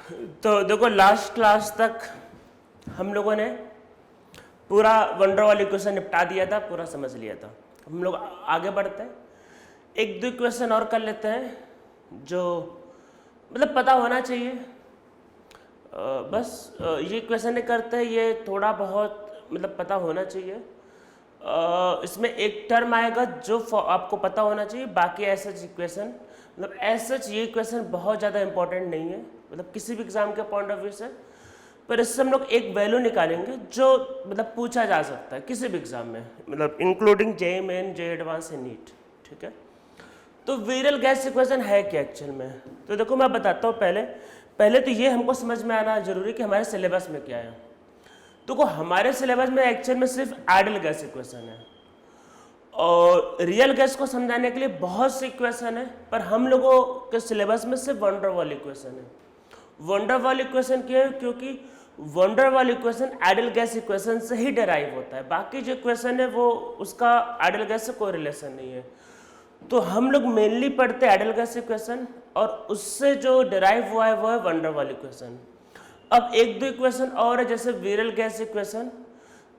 तो देखो last class तक हम लोगों ने पूरा वन ड्रॉ वाली क्वेश्चन निपटा दिया था, पूरा समझ लिया था। हम लोग आगे बढ़ते हैं, एक दो क्वेश्चन और कर लेते हैं जो मतलब पता होना चाहिए। बस ये क्वेश्चन नहीं करते, ये थोड़ा बहुत मतलब पता होना चाहिए। इसमें एक टर्म आएगा जो आपको पता होना चाहिए, बाकी ऐसा इक्वेशन मतलब ऐसा ये क्वेश्चन बहुत ज़्यादा इंपॉर्टेंट नहीं है मतलब किसी भी एग्जाम के पॉइंट ऑफ व्यू से, पर इससे हम लोग एक वैल्यू निकालेंगे जो मतलब पूछा जा सकता है किसी भी एग्जाम में, मतलब including JEE main, JEE advance and NEET. ठीक है, तो विरल गैस इक्वेशन है क्या एक्चुअल में? तो देखो मैं बताता हूँ। पहले तो ये हमको समझ में आना जरूरी कि हमारे सिलेबस में क्या है। देखो हमारे सिलेबस में एक्चुअल में सिर्फ आइडियल गैस इक्वेशन है और रियल गैस को समझाने के लिए बहुत सी इक्वेशन है, पर हम लोगों के सिलेबस में सिर्फ वन ड्रॉ वाली इक्वेशन है। वन ड्रॉ वाली इक्वेशन क्यों है? क्योंकि वन ड्रॉ वाली इक्वेशन आइडियल गैस इक्वेशन से ही डिराइव होता है, बाकी जो इक्वेशन है वो उसका आइडियल गैस से कोई रिलेशन नहीं है। तो हम लोग मेनली पढ़ते हैं आइडियल गैस इक्वेशन और उससे जो डिराइव हुआ है वो है वन ड्रॉ वाली इक्वेशन। अब एक दो इक्वेशन और है जैसे विरल गैस इक्वेशन।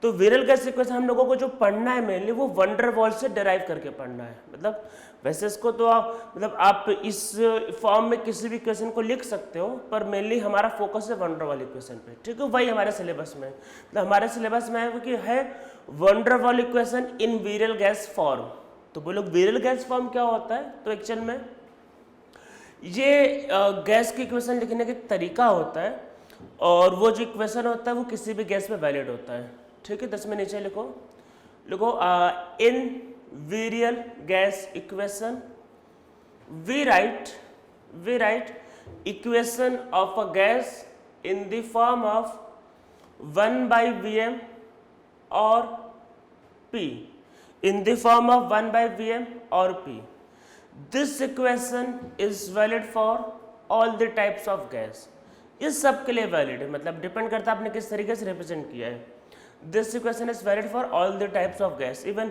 तो विरल गैस इक्वेशन हम लोगों को जो पढ़ना है मेनली वो वन डर वॉल से डिराइव करके पढ़ना है। मतलब वैसे इसको तो आप इस फॉर्म में किसी भी इक्वेशन को लिख सकते हो, पर मेनली हमारा फोकस है वन डर वाली इक्वेशन पे। ठीक है, वही हमारे सिलेबस में मतलब हमारे सिलेबस में है कि है वन डर वाली इक्वेशन इन विरल गैस फॉर्म। तो बोलो विरल गैस फॉर्म क्या होता है? तो एक्चुअल में ये गैस की इक्वेशन लिखने का तरीका होता है और वो जो इक्वेशन होता है वो किसी भी गैस में वैलिड होता है। ठीक है, 10 में नीचे लिखो इन विरल gas equation we write equation of a gas in the form of 1/Vm और P, in the form of 1/Vm or P. This equation is valid for all the types of gas. इस सब के लिए valid है, मतलब depend करता है आपने किस तरीके से रिप्रेजेंट किया है। This equation is valid for all the types of gas. Even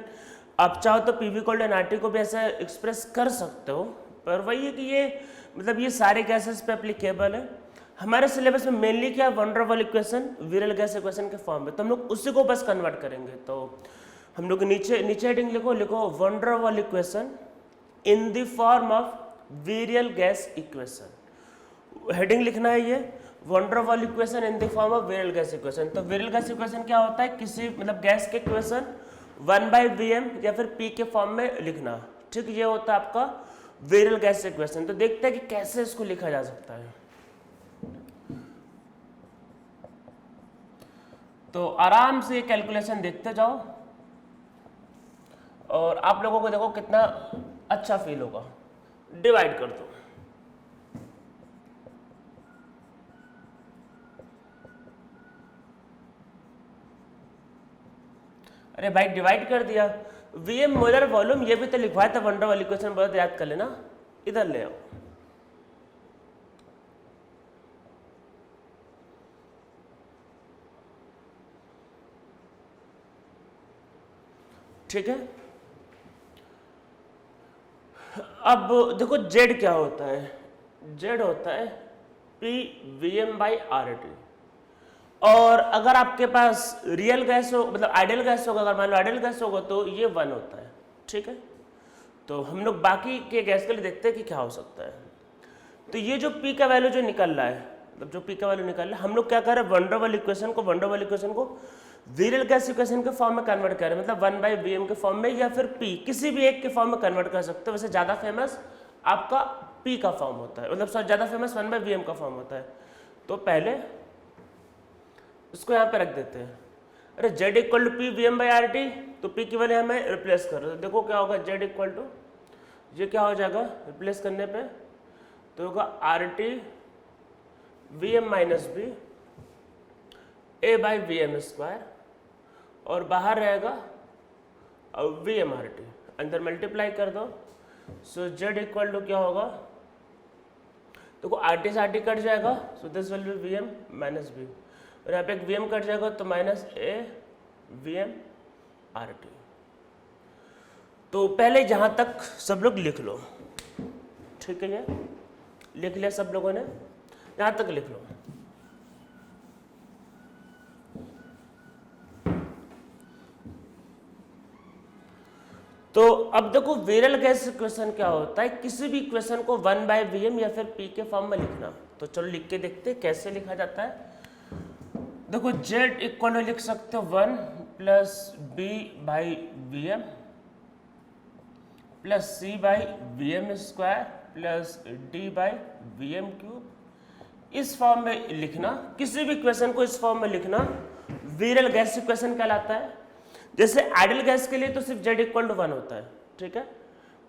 आप चाहो तो PV = nRT को भी ऐसा एक्सप्रेस कर सकते हो, पर वही है कि ये मतलब ये सारे गैसेस पे एप्लीकेबल है। हमारे सिलेबस में मेनली क्या वन डर वाल इक्वेशन विरल गैस इक्वेशन के फॉर्म में, तो हम लोग उसी को बस कन्वर्ट करेंगे। तो हम लोग नीचे हेडिंग लिखो वन डर वाल equation in the form of विरल गैस इक्वेशन। हेडिंग लिखना है ये वन डर वाल equation in the form of विरल गैस इक्वेशन। तो विरल गैस इक्वेशन क्या होता है? किसी मतलब गैस के इक्वेशन 1/Vm या फिर P के फॉर्म में लिखना। ठीक, ये होता है आपका विरल गैस इक्वेशन। तो देखते हैं कि कैसे इसको लिखा जा सकता है। तो आराम से कैलकुलेशन देखते जाओ और आप लोगों को देखो कितना अच्छा फील होगा। डिवाइड कर दो। अरे भाई डिवाइड कर दिया। Vm मोलर वॉल्यूम ये भी तो लिखवाया था वन डर वाली इक्वेशन, बहुत याद कर लेना। इधर ले आओ। ठीक है, अब देखो Z क्या होता है? Z होता है PVm/RT। और अगर आपके पास रियल गैस हो मतलब आइडियल गैस होगा, अगर मान लो आइडियल गैस होगा तो ये 1 होता है। ठीक है, तो हम लोग बाकी के गैस के लिए देखते हैं कि क्या हो सकता है। तो ये जो P का वैल्यू जो निकल रहा है, मतलब जो P का वैल्यू निकल रहा है, हम लोग क्या कर रहे हैं? वन डर वाली इक्वेशन को विरल गैस इक्वेशन के फॉर्म में कन्वर्ट कर रहे हैं, मतलब 1/Vm के फॉर्म में या फिर P किसी भी एक के फॉर्म में कन्वर्ट कर सकते हो। वैसे ज़्यादा फेमस आपका P का फॉर्म होता है, मतलब ज़्यादा फेमस 1/Vm का फॉर्म होता है। तो पहले इसको यहाँ पे रख देते हैं। अरे Z = PVm/RT, तो P की वैल्यू हमें रिप्लेस कर रहे हैं। देखो क्या होगा, Z = ये क्या हो जाएगा रिप्लेस करने पे? तो होगा RT Vm - B A/Vm², और बाहर रहेगा VmRT, अंदर मल्टीप्लाई कर दो। सो Z = क्या होगा? देखो RT से RT कट जाएगा, so this will B Vm - B, और यहाँ पे एक Vm कट जाएगा तो -AVmRT। तो पहले जहाँ तक सब लोग लिख लो। ठीक है, ये लिख लिया सब लोगों ने। यहां तक लिख लो। तो अब देखो विरल गैस इक्वेशन क्या होता है, किसी भी इक्वेशन को 1/Vm या फिर P के फॉर्म में लिखना। तो चलो लिख के देखते हैं कैसे लिखा जाता है। देखो Z इक्वल लिख सकते हो 1 + B/Vm + C/Vm² + D/Vm³। इस फॉर्म में लिखना, किसी भी इक्वेशन को इस फॉर्म में लिखना विरल गैस इक्वेशन कहलाता है। जैसे आइडियल गैस के लिए तो सिर्फ Z इक्वल टू 1 होता है, ठीक है।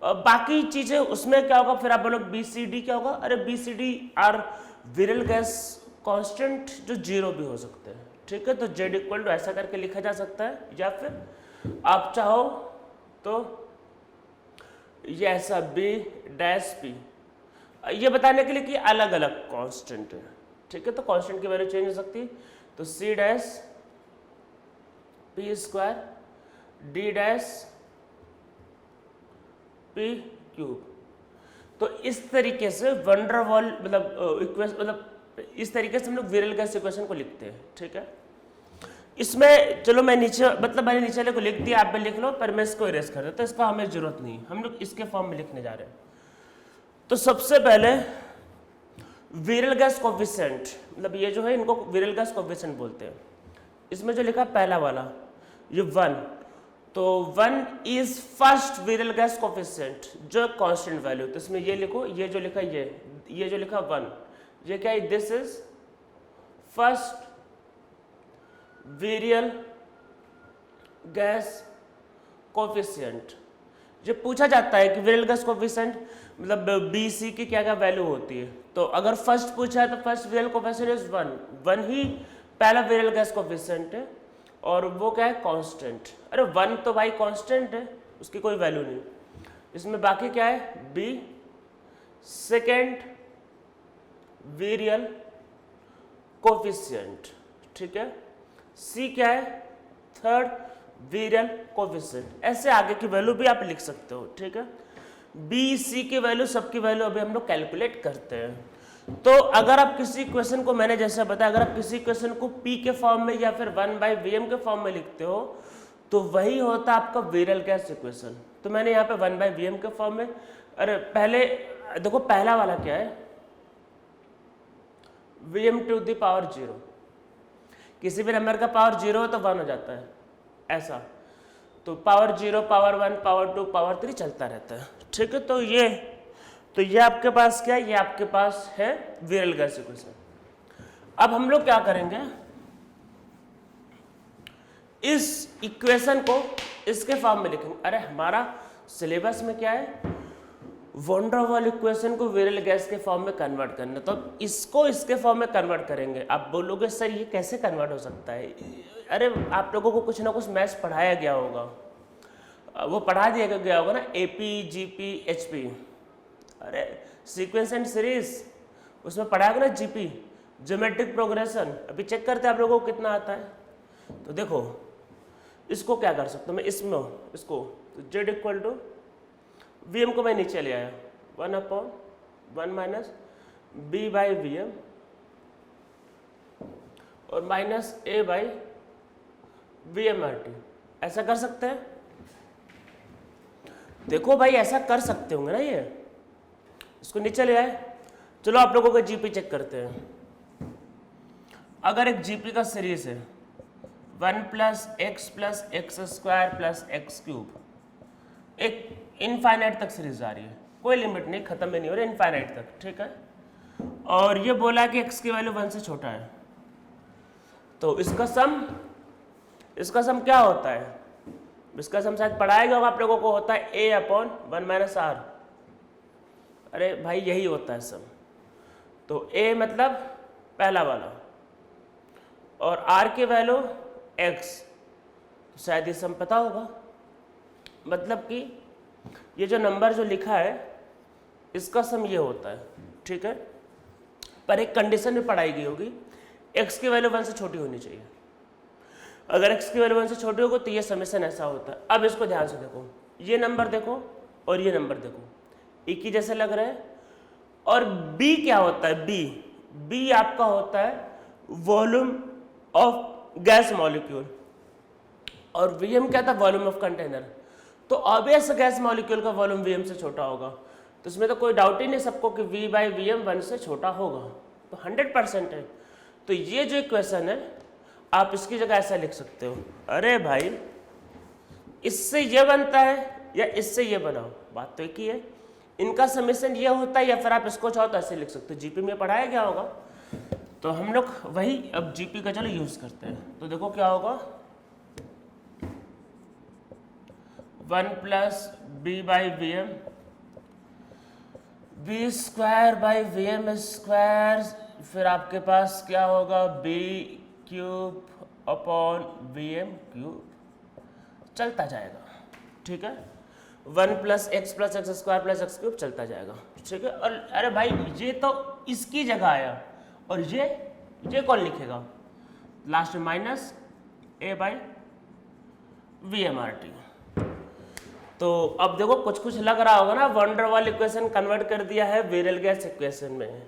बाकी चीजें उसमें क्या होगा, फिर आप बोलो BCD क्या होगा, अरे BCD आर विरल गैस कांस्टेंट जो 0 भी हो सकते हैं, ठीक है। तो Z इक्वल टू ऐसा करके लिखा जा सकता है, या फिर आप चाहो तो ये ऐसा B'P, ये बताने के लिए कि अलग अलग कांस्टेंट है, ठीक है। तो कांस्टेंट की वैल्यू चेंज हो सकती है, तो C'P² D'P³ तो इस तरीके से वंडरवॉल मतलब इक्वेशन, मतलब इस तरीके से हम लोग विरल गैस इक्वेशन को लिखते हैं, ठीक है। इसमें चलो मैं नीचे मतलब मैंने नीचे वाले को लिख दिया, आप भी लिख लो, पर मैं इसको इरेज कर देता हूं, इसका हमें जरूरत नहीं, हम लोग इसके फॉर्म में लिखने जा रहे हैं। तो सबसे पहले विरल गैस कोफिशिएंट, मतलब ये जो है इनको विरल गैस कोफिशिएंट बोलते हैं। इसमें जो लिखा पहला वाला ये 1, तो 1 इज फर्स्ट विरल गैस कोफिशिएंट जो कांस्टेंट वैल्यू। तो इसमें ये लिखो, ये जो लिखा ये जो लिखा 1, ये क्या है, दिस इज फर्स्ट विरल गैस कोफिशिएंट। ये पूछा जाता है कि विरल गैस कोफिशिएंट मतलब BC की क्या क्या वैल्यू होती है। तो अगर फर्स्ट पूछा है तो फर्स्ट विरल कोफिशिएंट इज 1 ही पहला विरल गैस कोफिशिएंट है, और वो क्या है, कांस्टेंट। अरे 1 तो भाई कांस्टेंट है, उसकी कोई वैल्यू नहीं। इसमें बाकी क्या है, B सेकेंड विरल कोफिशिएंट, ठीक है। C क्या है, थर्ड विरल कोफिशिएंट। ऐसे आगे की वैल्यू भी आप लिख सकते हो, ठीक है। B C की वैल्यू, सबकी वैल्यू अभी हम लोग कैलकुलेट करते हैं। तो अगर आप किसी क्वेश्चन को, मैंने जैसे बताया, अगर आप किसी क्वेश्चन को P के फॉर्म में या फिर 1/Vm के फॉर्म में लिखते हो तो वही होता है आपका विरल गैस इक्वेशन। तो मैंने यहाँ पे 1/Vm के फॉर्म में, अरे पहले देखो पहला वाला क्या है, Vm⁴। किसी भी नंबर का पावर 0 हो तो 1 हो जाता है, ऐसा। तो पावर 0, पावर 1, पावर 2, पावर 3 चलता रहता है, ठीक है। तो ये आपके पास क्या है, ये आपके पास है विरल गैस इक्वेशन। अब हम लोग क्या करेंगे, इस इक्वेशन को इसके फॉर्म में लिखेंगे। अरे हमारा सिलेबस में क्या है, वंडरवॉल इक्वेशन को विरल गैस के फॉर्म में कन्वर्ट करना। तो इसको इसके फॉर्म में कन्वर्ट करेंगे। आप बोलोगे सर ये कैसे कन्वर्ट हो सकता है, अरे आप लोगों को कुछ ना कुछ मैथ्स पढ़ाया गया होगा, वो पढ़ा दिया गया होगा ना, AP GP HP, अरे सीक्वेंस एंड सीरीज, उसमें पढ़ाया गया ना GP, ज्योमेट्रिक प्रोग्रेशन। अभी चेक करते हैं आप लोगों को कितना आता है। तो देखो इसको क्या कर सकता हूँ मैं, इसमें इसको तो Z इक्वल टू Vm को मैं नीचे ले आया, 1/1 - B/Vm और -A/Vm/t। ऐसा कर सकते हैं, देखो भाई ऐसा कर सकते होंगे ना, ये इसको नीचे ले आए। चलो आप लोगों का GP चेक करते हैं। अगर एक GP का सीरीज है 1 + x + x² + x³, एक इनफाइनाइट तक सीरीज आ रही है, कोई लिमिट नहीं, खत्म ही नहीं हो रही, इनफाइनाइट तक, ठीक है। और ये बोला कि x की वैल्यू 1 से छोटा है, तो इसका सम क्या होता है, इसका सम शायद पढ़ाया गया होगा आप लोगों को, होता है A/1 - R। अरे भाई यही होता है सम। तो A मतलब पहला वाला और R की वैल्यू x, तो शायद ये सम पता होगा। मतलब कि ये जो नंबर जो लिखा है इसका सम ये होता है, ठीक है। पर एक कंडीशन भी पढ़ाई गई होगी, x की वैल्यू 1 से छोटी होनी चाहिए। अगर x की वैल्यू 1 से छोटी होगी तो ये समेशन ऐसा होता है। अब इसको ध्यान से देखो, ये नंबर देखो और ये नंबर देखो, एक ही जैसे लग रहा है। और b क्या होता है, b बी आपका होता है वॉल्यूम ऑफ गैस मॉलिक्यूल और वीएम क्या था, वॉल्यूम ऑफ कंटेनर। तो ऑब्वियस गैस मॉलिक्यूल का वॉल्यूम वीएम से छोटा होगा, तो इसमें तो कोई डाउट ही नहीं सबको कि वी बाई वी एम 1 से छोटा होगा, तो 100% है। तो ये जो इक्वेशन है आप इसकी जगह ऐसा लिख सकते हो, अरे भाई इससे ये बनता है या इससे ये बनाओ, बात तो एक ही है, इनका समेशन ये होता है, या फिर आप इसको चाहो तो ऐसे लिख सकते हो। जीपी में पढ़ाया गया होगा, तो हम लोग वही अब जीपी का चलो यूज करते हैं। तो देखो क्या होगा, 1 plus B by V M, B square by V M square, फिर आपके पास क्या होगा B cube upon V M cube, चलता जाएगा, ठीक है। 1 plus X square plus X cube चलता जाएगा, ठीक है। और अरे भाई ये तो इसकी जगह आया, और ये कौन लिखेगा, लास्ट में minus A by V M R T. तो अब देखो कुछ कुछ लग रहा होगा ना, वंडर वाल इक्वेशन कन्वर्ट कर दिया है वेरल गैस इक्वेशन में।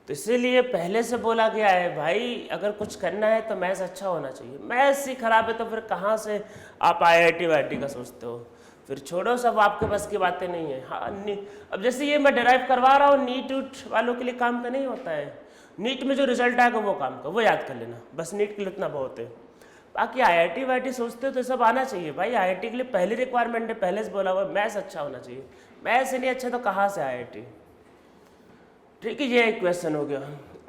तो इसीलिए पहले से बोला गया है भाई अगर कुछ करना है तो मैथ्स अच्छा होना चाहिए, मैथ्स ही खराब है तो फिर कहाँ से आप IIT वाईटी का सोचते हो, फिर छोड़ो सब, आपके बस की बातें नहीं है। हाँ अब जैसे ये मैं डिराइव करवा रहा हूँ, नीट उट वालों के लिए काम का नहीं होता है, नीट में जो रिजल्ट आएगा वो काम का, वो याद कर लेना बस, नीट के लिए उतना बहुत है। बाकी IIT वाईटी सोचते हो तो सब आना चाहिए भाई, IIT के लिए पहली रिक्वायरमेंट है, पहले से बोला हुआ मैथ्स अच्छा होना चाहिए, मैथ्स नहीं अच्छा तो कहाँ से IIT, ठीक है। ये एक क्वेश्चन हो गया।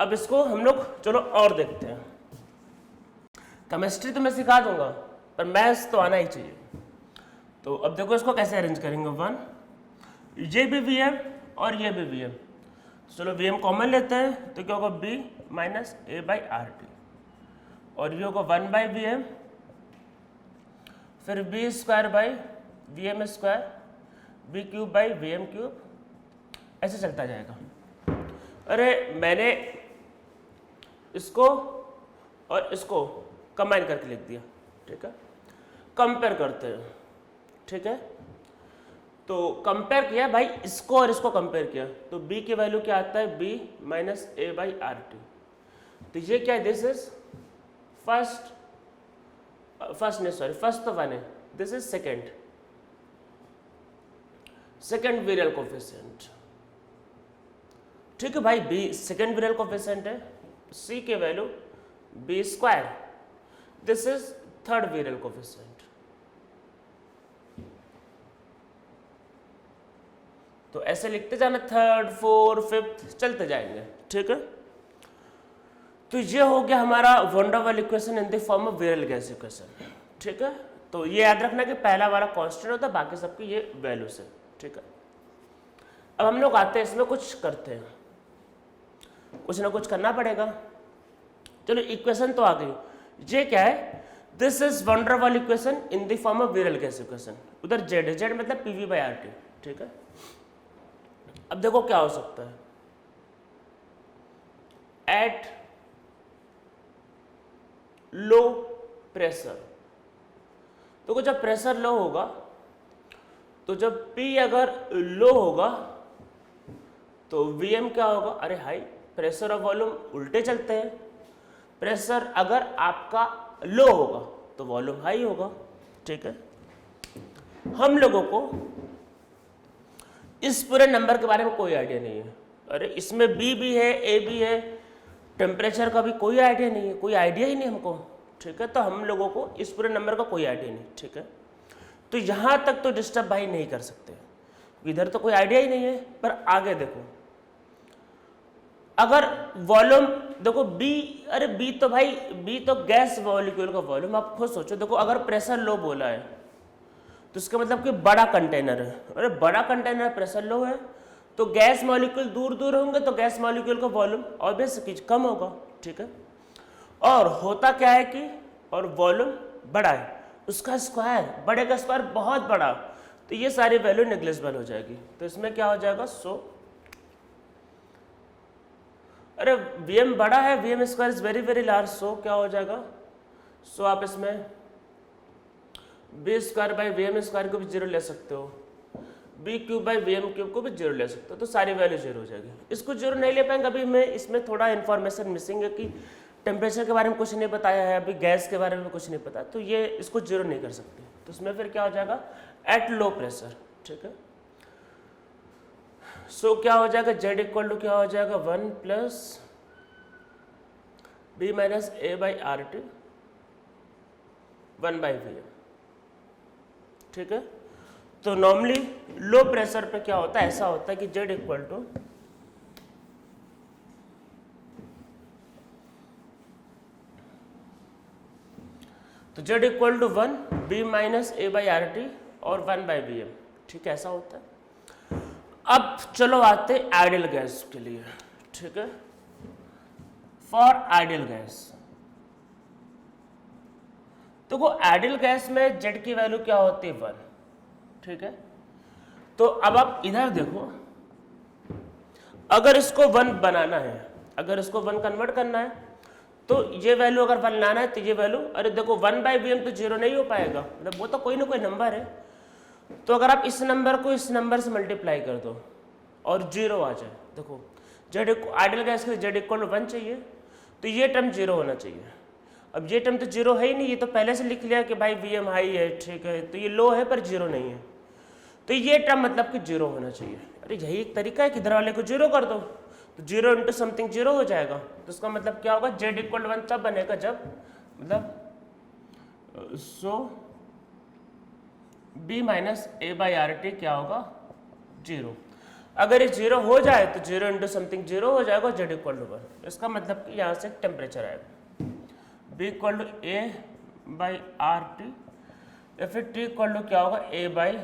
अब इसको हम लोग चलो और देखते हैं। केमिस्ट्री तो मैं सिखा दूंगा पर मैथ्स तो आना ही चाहिए। तो अब देखो इसको कैसे अरेंज करेंगे, 1 ये भी वी एम और ये भी वी एम, चलो वी एम कॉमन लेते हैं तो क्या होगा B minus A by R T, और ये होगा 1 बाई वी एम, फिर B square by V M square, B cube by V M cube, ऐसे चलता जाएगा। अरे मैंने इसको और इसको कंबाइन करके लिख दिया, ठीक है। कंपेयर करते हैं, ठीक है। तो कंपेयर किया भाई, इसको और इसको कंपेयर किया तो b की वैल्यू क्या आता है, b minus A by R T. तो ये क्या है, दिस इज फर्स्ट तो 1 है, दिस इज सेकेंड विरल कोफिशिएंट, ठीक है भाई। b सेकेंड विरल कोफिशिएंट है, c के value b square, this is third विरल कोफिशिएंट। तो ऐसे लिखते जाना, थर्ड फोर्थ फिफ्थ चलते जाएंगे, ठीक है। तो ये हो गया हमारा वॉन डर वाल equation in the form of विरल गैस इक्वेशन, ठीक है। तो ये याद रखना कि पहला वाला कांस्टेंट होता है, बाकी सबकी ये वैल्यूज है, ठीक है। अब हम लोग आते हैं इसमें कुछ करते हैं, कुछ ना कुछ करना पड़ेगा। चलो इक्वेशन तो आ गई, ये क्या है, दिस इज वॉन डर वाल equation in the form of विरल गैस इक्वेशन, उधर जेड है, जेड मतलब पीवी बाई आर टी, ठीक है। अब देखो क्या हो सकता है, एट लो प्रेशर, तो जब प्रेशर लो होगा तो जब P अगर लो होगा तो Vm क्या होगा, अरे हाई, प्रेशर और वॉल्यूम उल्टे चलते हैं, प्रेशर अगर आपका लो होगा तो वॉल्यूम हाई होगा, ठीक है। हम लोगों को इस पूरे नंबर के बारे में कोई आइडिया नहीं है, अरे इसमें बी भी है ए भी है, टेम्परेचर का भी कोई आइडिया नहीं है, कोई आइडिया ही नहीं हमको, ठीक है। तो हम लोगों को इस पूरे नंबर का कोई आइडिया नहीं, ठीक है। तो यहाँ तक तो डिस्टर्ब भाई नहीं कर सकते, इधर तो कोई आइडिया ही नहीं है। पर आगे देखो, अगर वॉल्यूम देखो बी, अरे बी तो भाई बी तो गैस मॉलिक्यूल का वॉल्यूम, आप खुद सोचो, देखो अगर प्रेशर लो बोला है तो इसका मतलब कि बड़ा कंटेनर है, अरे बड़ा कंटेनर प्रेशर लो है तो गैस मॉलिक्यूल दूर दूर होंगे तो गैस मॉलिक्यूल का वॉल्यूम ऑब्वियस कम होगा, ठीक है। और होता क्या है कि और वॉल्यूम बड़ा है, उसका स्क्वायर, बड़े का स्क्वायर बहुत बड़ा, तो ये सारी वैल्यू नेग्लिजिबल हो जाएगी। तो इसमें क्या हो जाएगा, अरे Vm बड़ा है, Vm square is very very large, क्या हो जाएगा, आप इसमें B square by V M square को भी जीरो ले सकते हो, B cube by V M cube को भी जीरो ले सकते हो, तो सारी वैल्यू जीरो हो जाएगी। इसको जीरो नहीं ले पाएंगे, अभी मैं इसमें थोड़ा इन्फॉर्मेशन मिसिंग है कि टेम्परेचर के बारे में कुछ नहीं बताया है, अभी गैस के बारे में कुछ नहीं पता, तो ये इसको जीरो नहीं कर सकते। तो उसमें फिर क्या हो जाएगा, एट लो प्रेशर, ठीक है। सो क्या हो जाएगा, जेड इक्वल टू क्या हो जाएगा, 1 plus B minus A by R T 1 by V M, ठीक है। तो नॉर्मली लो प्रेशर पे क्या होता है, ऐसा होता है कि जेड इक्वल टू तो Z equal to 1 B minus A by R T और 1 बाई बी एम, ठीक है, ऐसा होता है। अब चलो आते आइडियल गैस के लिए, ठीक है। फॉर आइडियल गैस, तो वो आइडियल गैस में जेड की वैल्यू क्या होती है, 1, ठीक है। तो अब आप इधर देखो, अगर इसको 1 बनाना है, अगर इसको 1 कन्वर्ट करना है, तो ये वैल्यू अगर 1 लाना है तो ये वैल्यू, अरे देखो 1 बाई बी एम तो जीरो नहीं हो पाएगा, मतलब वो तो कोई ना कोई नंबर है। तो अगर आप इस नंबर को इस नंबर से मल्टीप्लाई कर दो और जीरो आ जाए, देखो जेड आइडियल गैस के लिए जेड इक्वल टू 1 चाहिए, तो ये टर्म जीरो होना चाहिए। अब ये टर्म तो जीरो है ही नहीं, ये तो पहले से लिख लिया कि भाई वी एम हाई है, ठीक है, तो ये लो है पर जीरो नहीं है, तो ये टर्म मतलब कि जीरो होना चाहिए। अरे यही एक तरीका है कि इधर वाले को जीरो कर दो, तो जीरो इंटू समथिंग जीरो हो जाएगा। तो उसका मतलब क्या होगा, जेड इक्वल टू 1 तब बनेगा जब मतलब so B minus A by R T क्या होगा, जीरो। अगर ये जीरो हो जाए तो जीरो इंटू समथिंग जीरो हो जाएगा, जेड इक्वल टू 1। इसका मतलब कि यहाँ से टेम्परेचर आएगा B equal to A by R T या फिर टी इक्वल टू क्या होगा, ए बाई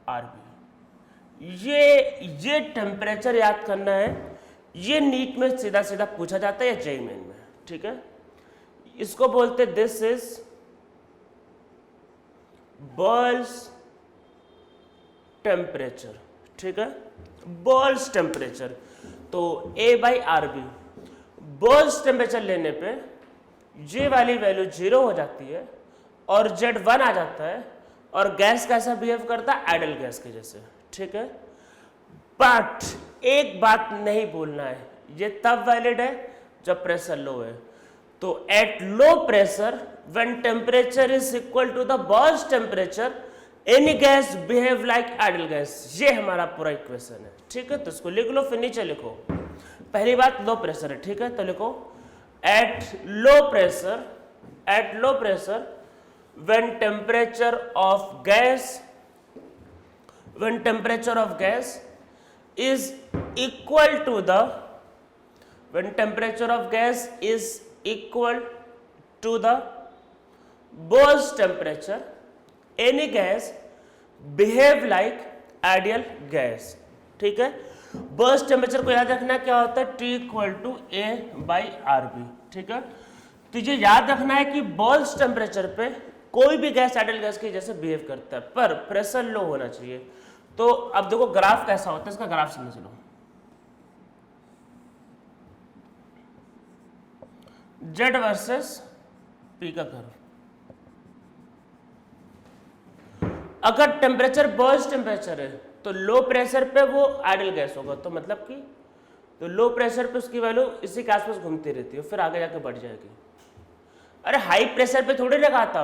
आर बी। ये टेम्परेचर याद करना है, ये नीट में सीधा सीधा पूछा जाता है या जेईई मेन में, ठीक है। इसको बोलते दिस इज बॉयल्स टेम्परेचर, ठीक है, बॉयल्स टेम्परेचर। तो A by R B, Boyle's temperature लेने पे ये वाली वैल्यू जीरो हो जाती है और जेड 1 आ जाता है, और गैस कैसा बिहेव करता है, आइडियल गैस के जैसे, ठीक है। बट एक बात नहीं भूलना है, ये तब वैलिड है जब प्रेशर लो है। तो at low pressure when temperature is equal to the Boyle's temperature any gas behave like ideal gas, ये हमारा पूरा इक्वेशन है, ठीक है। तो इसको लिख लो, फिर नीचे लिखो। पहली बात लो प्रेशर है, ठीक है, तो लिखो at low pressure when temperature of gas is equal to the Bose temperature, any gas behave like ideal gas, ठीक है। बर्स्ट टेम्परेचर को याद रखना क्या होता है, T equal to A by R B, ठीक है। तो ये याद रखना है कि बॉयल्स टेम्परेचर पे कोई भी गैस आइडियल गैस के जैसे बिहेव करता है, पर प्रेशर लो होना चाहिए। तो अब देखो ग्राफ कैसा होता है, इसका ग्राफ समझ लो। जेड वर्सेस पी का कर्व, अगर टेम्परेचर बॉयल्स टेम्परेचर है तो लो प्रेशर पे वो आइडियल गैस होगा, तो मतलब कि तो लो प्रेशर पे उसकी वैल्यू इसी के आसपास घूमती रहती है, फिर आगे जाके बढ़ जाएगी। अरे हाई प्रेशर पे थोड़ी लगाता,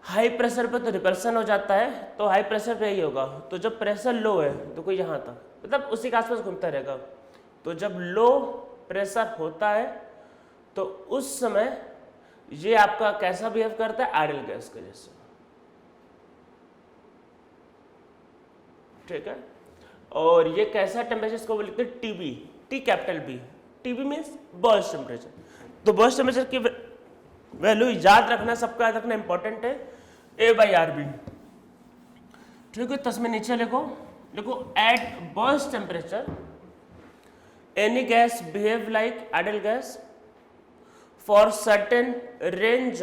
हाई प्रेशर पे तो रिपल्सन हो जाता है, तो हाई प्रेशर पे ही होगा। तो जब प्रेशर लो है तो कोई यहाँ तक, मतलब उसी के आसपास घूमता रहेगा। तो जब लो प्रेशर होता है तो उस समय ये आपका कैसा बिहेव करता है, आइडियल गैस के जैसे, ठीक है। और ये कैसा टेम्परेचर, इसको बोलते हैं TB, T capital B, TB means Boyle's temperature. तो बॉयल्स टेम्परेचर की वैल्यू याद रखना, सबको याद रखना इंपॉर्टेंट है, ए बाई आर बी, ठीक है। तो इसमें नीचे लिखो at Boyle's temperature any gas behave like ideal gas for certain range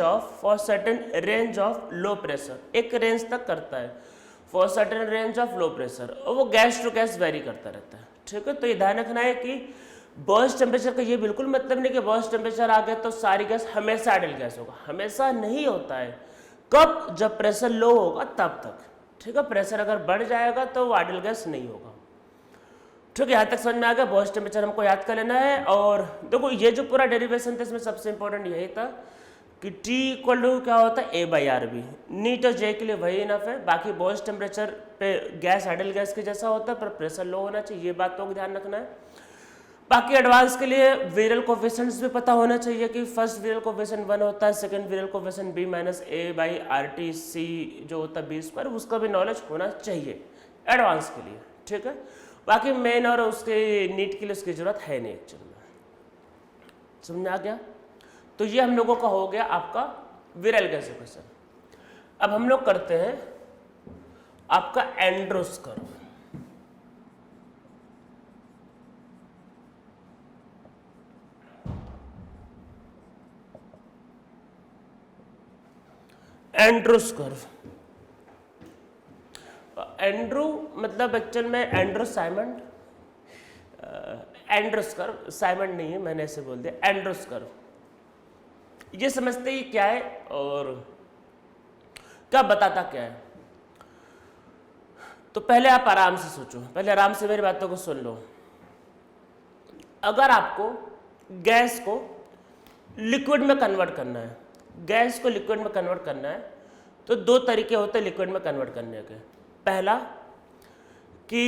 of low pressure, एक रेंज तक करता है, for certain range of low pressure, और वो गैस टू गैस वेरी करता रहता है, ठीक है। तो ये ध्यान रखना है कि बॉयल्स टेम्परेचर का ये बिल्कुल मतलब नहीं कि बॉयल्स टेम्परेचर आ गया तो सारी गैस हमेशा आइडियल गैस होगा, हमेशा नहीं होता है। कब, जब प्रेशर लो होगा तब तक, ठीक है। प्रेशर अगर बढ़ जाएगा तो वो आइडियल गैस नहीं होगा। ठीक है, यहाँ तक समझ में आ गया। बॉयल्स टेम्परेचर हमको याद कर लेना है। और देखो ये जो पूरा डेरिवेशन था इसमें सबसे इंपॉर्टेंट यही था कि T इक्वल टू क्या होता है A/RB। नीट और जे के लिए वही इनफ है। बाकी बॉयल्स टेम्परेचर पे गैस आइडियल गैस के जैसा होता है पर प्रेशर लो होना चाहिए, ये बातों को ध्यान रखना है। बाकी एडवांस के लिए विरल कोफिशिएंट्स भी पता होना चाहिए कि फर्स्ट विरल कोफिशिएंट 1 होता है, सेकंड विरल कोफिशिएंट B-A/RTC जो होता है B², उसका भी नॉलेज होना चाहिए एडवांस के लिए। ठीक है, बाकी मेन और उसके नीट के लिए उसकी जरूरत है नहीं एक्चुअली में। समझ में आ गया? तो ये हम लोगों का हो गया आपका विरल गैस इक्वेशन। अब हम लोग करते हैं आपका Andrews curve. Andrews curve, Andrew मतलब एक्चुअल में Andrew Symonds, Andrews curve, Symonds नहीं है, मैंने ऐसे बोल दिया एंड्रोस कर्व। ये समझते ही क्या है और क्या बताता क्या है। तो पहले आप आराम से सोचो, पहले आराम से मेरी बातों को सुन लो। अगर आपको गैस को लिक्विड में कन्वर्ट करना है, गैस को लिक्विड में कन्वर्ट करना है तो दो तरीके होते हैं लिक्विड में कन्वर्ट करने के। पहला कि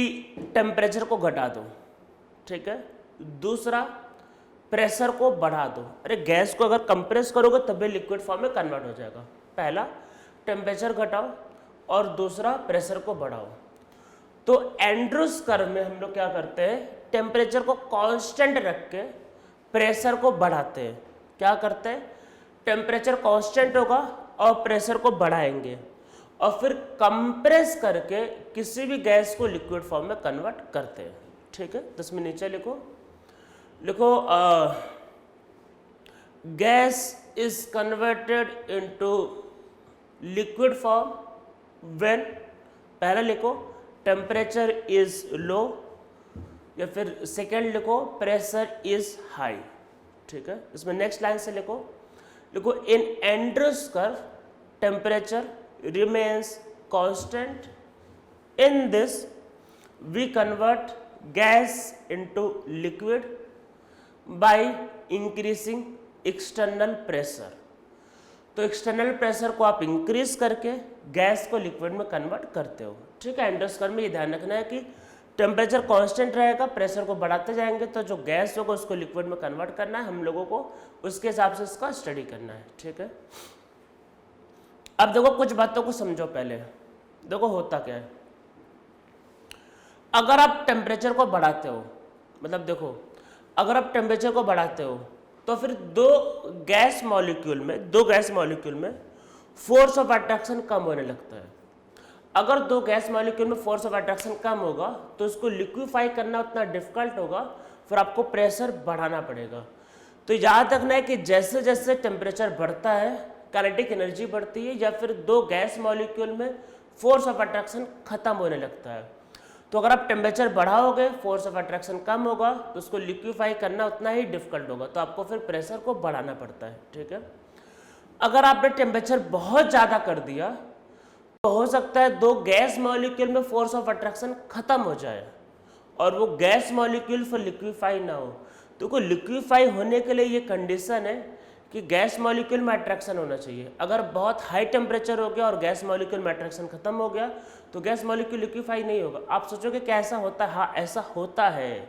टेम्परेचर को घटा दो, ठीक है। दूसरा प्रेशर को बढ़ा दो। अरे गैस को अगर कंप्रेस करोगे तभी लिक्विड फॉर्म में कन्वर्ट हो जाएगा। पहला टेम्परेचर घटाओ और दूसरा प्रेशर को बढ़ाओ। तो एंड्रूस कर्व में हम लोग क्या करते हैं, टेम्परेचर को कांस्टेंट रख के प्रेशर को बढ़ाते हैं। क्या करते हैं, टेम्परेचर कांस्टेंट होगा और प्रेशर को बढ़ाएंगे और फिर कंप्रेस करके किसी भी गैस को लिक्विड फॉर्म में कन्वर्ट करते हैं। ठीक है, तो इसमें नीचे लिखो, लिखो gas is converted into liquid form when, पहला लिखो टेम्परेचर इज लो, या फिर सेकेंड लिखो प्रेशर इज हाई। ठीक है, इसमें नेक्स्ट लाइन से लिखो, लिखो in Andrews curve temperature remains constant. In this we convert gas into liquid by increasing external pressure. तो एक्सटर्नल प्रेशर को आप इंक्रीज करके गैस को लिक्विड में कन्वर्ट करते हो। ठीक है, एंड्रूस कर्व में ये ध्यान रखना है कि टेम्परेचर कांस्टेंट रहेगा, प्रेशर को बढ़ाते जाएंगे तो जो गैस होगा उसको लिक्विड में कन्वर्ट करना है हम लोगों को, उसके हिसाब से इसका स्टडी करना है। ठीक है, अब देखो कुछ बातों को समझो पहले। देखो होता क्या है, अगर आप टेम्परेचर को बढ़ाते हो, मतलब देखो अगर आप टेम्परेचर को बढ़ाते हो तो फिर दो गैस मॉलिक्यूल में फोर्स ऑफ अट्रैक्शन कम होने लगता है। अगर दो गैस मॉलिक्यूल में फोर्स ऑफ अट्रैक्शन कम होगा तो उसको लिक्विफाई करना उतना डिफिकल्ट होगा, फिर आपको प्रेशर बढ़ाना पड़ेगा। तो याद रखना है कि जैसे जैसे टेम्परेचर बढ़ता है काइनेटिक एनर्जी बढ़ती है, या फिर दो गैस मॉलिक्यूल में फोर्स ऑफ अट्रैक्शन खत्म होने लगता है। तो अगर आप टेम्परेचर बढ़ाओगे फोर्स ऑफ अट्रैक्शन कम होगा तो उसको लिक्विफाई करना उतना ही डिफिकल्ट होगा, तो आपको फिर प्रेशर को बढ़ाना पड़ता है। ठीक है, अगर आपने टेम्परेचर बहुत ज़्यादा कर दिया तो हो सकता है दो गैस मॉलिक्यूल में फोर्स ऑफ अट्रैक्शन खत्म हो जाए और वो गैस मॉलिक्यूल फिर लिक्विफाई ना हो। तो को लिक्विफाई होने के लिए ये कंडीशन है कि गैस मॉलिक्यूल में अट्रैक्शन होना चाहिए। अगर बहुत हाई टेम्परेचर हो गया और गैस मॉलिक्यूल में अट्रैक्शन खत्म हो गया तो गैस मॉलिक्यूल लिक्विफाई नहीं होगा। आप सोचोगे कि ऐसा होता है, हाँ ऐसा होता है।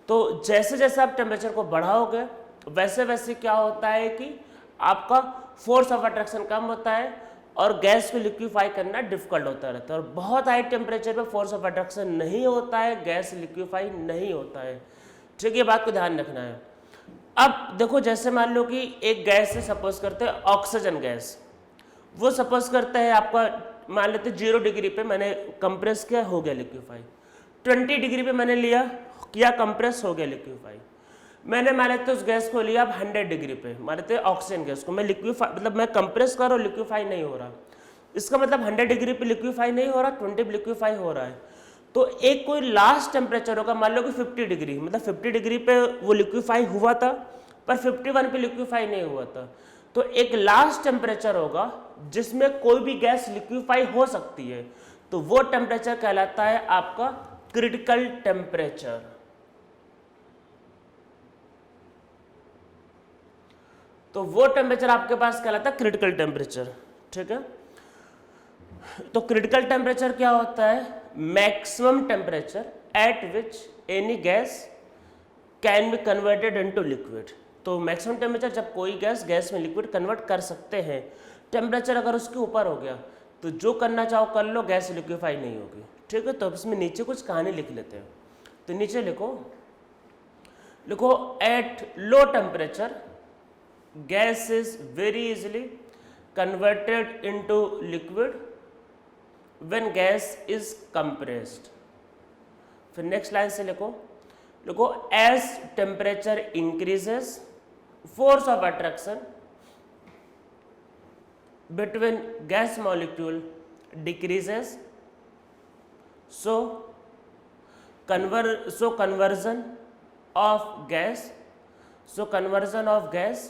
तो जैसे जैसे आप टेम्परेचर को बढ़ाओगे वैसे वैसे क्या होता है कि आपका फोर्स ऑफ अट्रैक्शन कम होता है और गैस को लिक्विफाई करना डिफिकल्ट होता रहता है। और बहुत हाई टेम्परेचर पे फोर्स ऑफ अट्रैक्शन नहीं होता है, गैस लिक्विफाई नहीं होता है। ठीक है, ये बात को ध्यान रखना है। अब देखो जैसे मान लो कि एक गैस से सपोज करते हैं ऑक्सीजन गैस, वो सपोज करते हैं आपका मान लेते 0 डिग्री पे मैंने कंप्रेस किया, हो गया लिक्विफाई। 20 डिग्री पे मैंने लिया, किया कंप्रेस, हो गया लिक्विफाई। मैंने मान लेते उस गैस को लिया अब 100 डिग्री पे, मान लेते ऑक्सीजन गैस को मैं लिक्विफाई, मतलब मैं कंप्रेस कर रहा हूँ लिक्विफाई नहीं हो रहा। इसका मतलब 100 डिग्री पे लिक्विफाई नहीं हो रहा, 20 पे लिक्विफाई हो रहा है। तो एक कोई लास्ट टेम्परेचर होगा, मान लो कि 50 डिग्री, मतलब 50 डिग्री पे वो लिक्विफाई हुआ था पर 51 पे लिक्विफाई नहीं हुआ था। तो एक लास्ट टेम्परेचर होगा जिसमें कोई भी गैस लिक्विफाई हो सकती है। तो वो टेम्परेचर कहलाता है आपका क्रिटिकल टेम्परेचर। तो वो टेम्परेचर आपके पास कहलाता है क्रिटिकल टेम्परेचर, ठीक है। तो क्रिटिकल टेम्परेचर क्या होता है? Maximum temperature at which any gas can be converted into liquid. तो मैक्सिमम टेम्परेचर जब कोई गैस में लिक्विड कन्वर्ट कर सकते हैं, टेम्परेचर अगर उसके ऊपर हो गया तो जो करना चाहो कर लो, गैस लिक्विफाई नहीं होगी, ठीक है। तो इसमें नीचे कुछ कहानी लिख लेते हैं। तो नीचे लिखो at low temperature gas is very easily converted into liquid when gas is compressed. फिर नेक्स्ट लाइन से लिखो as temperature increases force of attraction between gas molecule decreases, so conversion of gas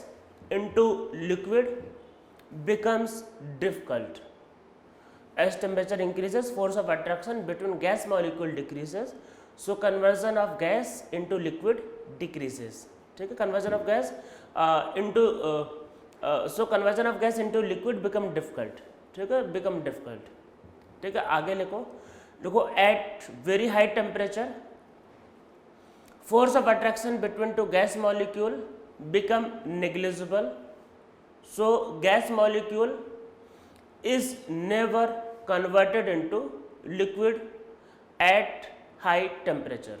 into liquid becomes difficult. As temperature increases, force of attraction between gas molecule decreases, so conversion of gas into liquid decreases, ठीक है। conversion of gas so conversion of gas into liquid become difficult, ठीक है, become difficult, ठीक है। आगे लिखो at very high temperature force of attraction between two gas molecule become negligible, so gas molecule is never converted into liquid at high temperature।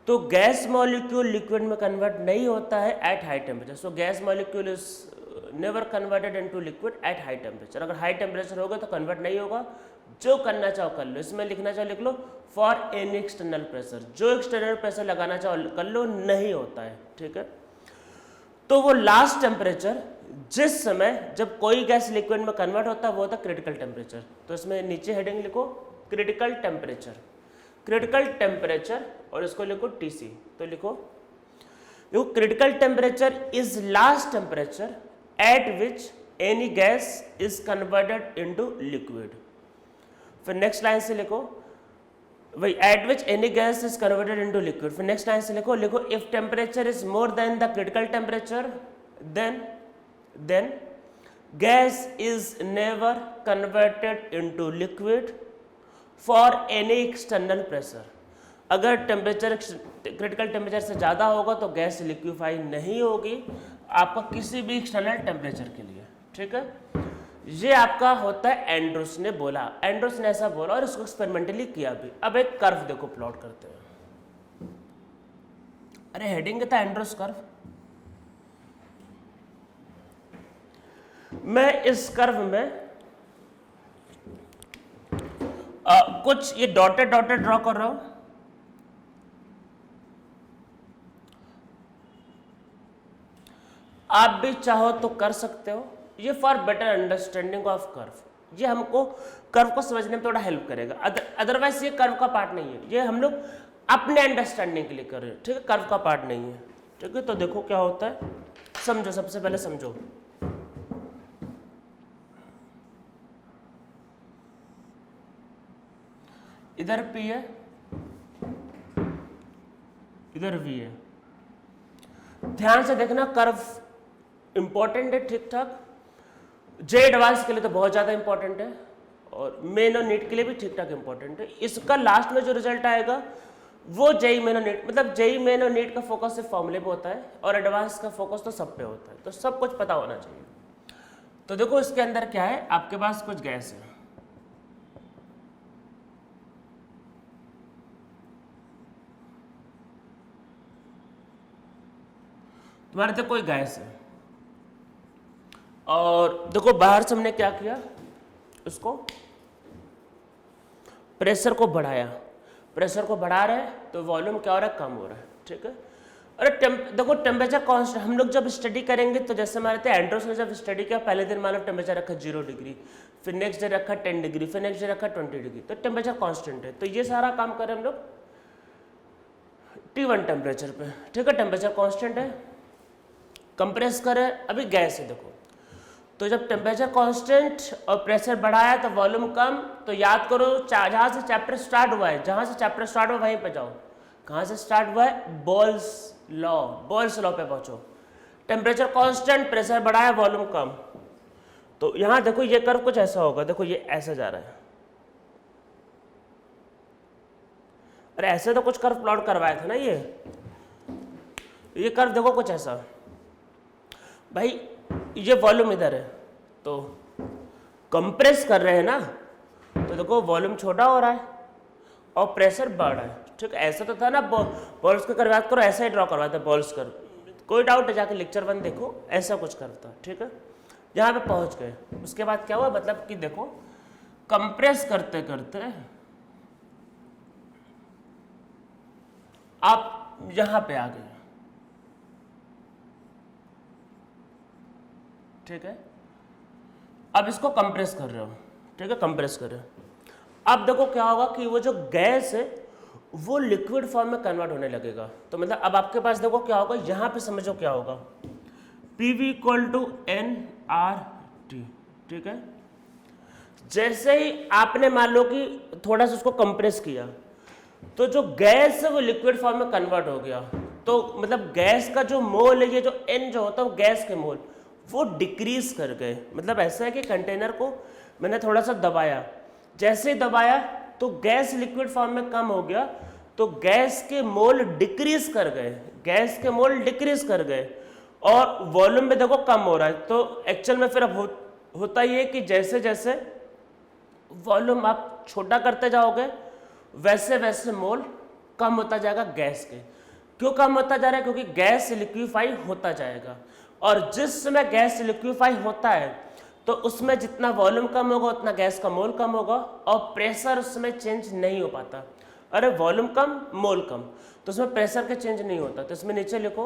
तो gas molecule liquid में convert नहीं होता है at high temperature. So gas molecule is never converted into liquid at high temperature. अगर high temperature होगा तो convert नहीं होगा। जो करना चाहो कर लो, इसमें लिखना चाहो लिख लो फॉर एनी एक्सटर्नल प्रेशर, जो एक्सटर्नल प्रेशर लगाना चाहो कर लो, नहीं होता है, ठीक है। तो वो लास्ट टेम्परेचर जिस समय जब कोई गैस लिक्विड में कन्वर्ट होता है वो होता है क्रिटिकल टेम्परेचर। तो इसमें नीचे हेडिंग लिखो क्रिटिकल टेम्परेचर, क्रिटिकल टेम्परेचर, और इसको लिखो TC। तो लिखो critical temperature is last temperature at which any gas is converted into liquid. फिर नेक्स्ट लाइन से लिखो वही at which any gas is converted into liquid. फिर नेक्स्ट लाइन से लिखो if temperature is more than the critical temperature then gas is never converted into liquid for any external pressure. अगर temperature critical temperature से ज़्यादा होगा तो gas liquefy नहीं होगी आपका किसी भी एक्सटर्नल टेम्परेचर के लिए, ठीक है। ये आपका होता है एंड्रूस ने बोला, एंड्रूस ने ऐसा बोला और इसको एक्सपेरिमेंटली किया भी। अब एक कर्व देखो प्लॉट करते हैं। अरे हेडिंग था एंड्रूस कर्व। मैं इस कर्व में कुछ ये डॉटेड ड्रॉ कर रहा हूं। आप भी चाहो तो कर सकते हो। ये for better understanding of curve, ये हमको कर्व को समझने में थोड़ा हेल्प करेगा। अदरवाइज ये कर्व का पार्ट नहीं है, ये हम लोग अपने अंडरस्टैंडिंग के लिए कर रहे हैं, ठीक है, कर्व का पार्ट नहीं है, ठीक है। तो देखो क्या होता है, समझो, सबसे पहले समझो। इधर P है, इधर V है। ध्यान से देखना, कर्व इंपॉर्टेंट है ठीक ठाक। जे एडवांस के लिए तो बहुत ज़्यादा इंपॉर्टेंट है और मेन और नीट के लिए भी ठीक ठाक इंपॉर्टेंट है। इसका लास्ट में जो रिजल्ट आएगा वो जेई मेन और नीट, मतलब जेई मेन और नीट का फोकस सिर्फ फॉर्मूले पे होता है और एडवांस का फोकस तो सब पे होता है, तो सब कुछ पता होना चाहिए। तो देखो इसके अंदर क्या है, आपके पास कुछ गैस है, तुम्हारे तक कोई गैस है और देखो बाहर से हमने क्या किया, उसको प्रेशर को बढ़ाया। प्रेशर को बढ़ा रहे हैं तो वॉल्यूम क्या हो रहा है, कम हो रहा है, ठीक है। अरे देखो टेम्परेचर कांस्टेंट, हम लोग जब स्टडी करेंगे तो जैसे हमारे थे एंड्रोस ने जब स्टडी किया, पहले दिन मान लो टेम्परेचर रखा 0 डिग्री, फिर नेक्स्ट डे रखा 10 डिग्री, फिर नेक्स्ट डे रखा 20 डिग्री, तो टेम्परेचर कांस्टेंट है। तो ये सारा काम करें हम लोग T1 टेम्परेचर पे, ठीक है, टेम्परेचर कांस्टेंट है। कंप्रेस करें, अभी गैस है देखो, तो जब टेम्परेचर कांस्टेंट और प्रेशर बढ़ाया तो वॉल्यूम कम, तो याद करो जहाँ से चैप्टर स्टार्ट हुआ है, जहाँ से चैप्टर स्टार्ट हुआ वहीं पे जाओ। कहाँ से स्टार्ट हुआ है? बोल्स लॉ पे पहुँचो। टेम्परेचर कांस्टेंट, प्रेशर बढ़ाया, वॉल्यूम कम। तो यहाँ देखो ये कर्व कुछ ऐसा होगा, देखो ये ऐसे जा रहा है। अरे ऐसे तो कुछ कर्व प्लॉट करवाया था ना, ये कर्व देखो कुछ ऐसा। भाई ये वॉल्यूम इधर है, तो कंप्रेस कर रहे हैं ना, तो देखो वॉल्यूम छोटा हो रहा है और प्रेशर बढ़ रहा है। ठीक है, ऐसा तो था ना, बॉल्स का कर्व याद करो, ऐसा ही ड्रॉ करवाया था बॉल्स कर्व। कोई डाउट है जाके लेक्चर 1 देखो, ऐसा कुछ कर्व था। ठीक है, यहाँ पे पहुंच गए, उसके बाद क्या हुआ, मतलब कि देखो कंप्रेस करते करते आप यहां पे आ गए। ठीक है, अब इसको कंप्रेस कर रहे हो। ठीक है, कंप्रेस कर रहे हो। अब देखो क्या होगा कि वो जो गैस है वो लिक्विड फॉर्म में कन्वर्ट होने लगेगा। तो मतलब अब आपके पास देखो क्या होगा, यहां पे समझो क्या होगा, PV = nRT। ठीक है, जैसे ही आपने मान लो कि थोड़ा सा उसको कंप्रेस किया, तो जो गैस है वो लिक्विड फॉर्म में कन्वर्ट हो गया। तो मतलब गैस का जो मोल है, ये जो N जो होता है वो गैस के मोल, वो डिक्रीज कर गए। मतलब ऐसा है कि कंटेनर को मैंने थोड़ा सा दबाया, जैसे ही दबाया तो गैस लिक्विड फॉर्म में कम हो गया, तो गैस के मोल डिक्रीज कर गए, गैस के मोल डिक्रीज कर गए और वॉल्यूम में देखो कम हो रहा है। तो एक्चुअल में फिर अब होता ये कि जैसे जैसे वॉल्यूम आप छोटा करते जाओगे वैसे वैसे मोल कम होता जाएगा गैस के। क्यों कम होता जा रहा है? क्योंकि गैस लिक्विफाई होता जाएगा, और जिस समय गैस लिक्विफाई होता है तो उसमें जितना वॉल्यूम कम होगा उतना गैस का मोल कम होगा और प्रेशर उसमें चेंज नहीं हो पाता। अरे वॉल्यूम कम मोल कम, तो उसमें प्रेशर का चेंज नहीं होता। तो इसमें नीचे लिखो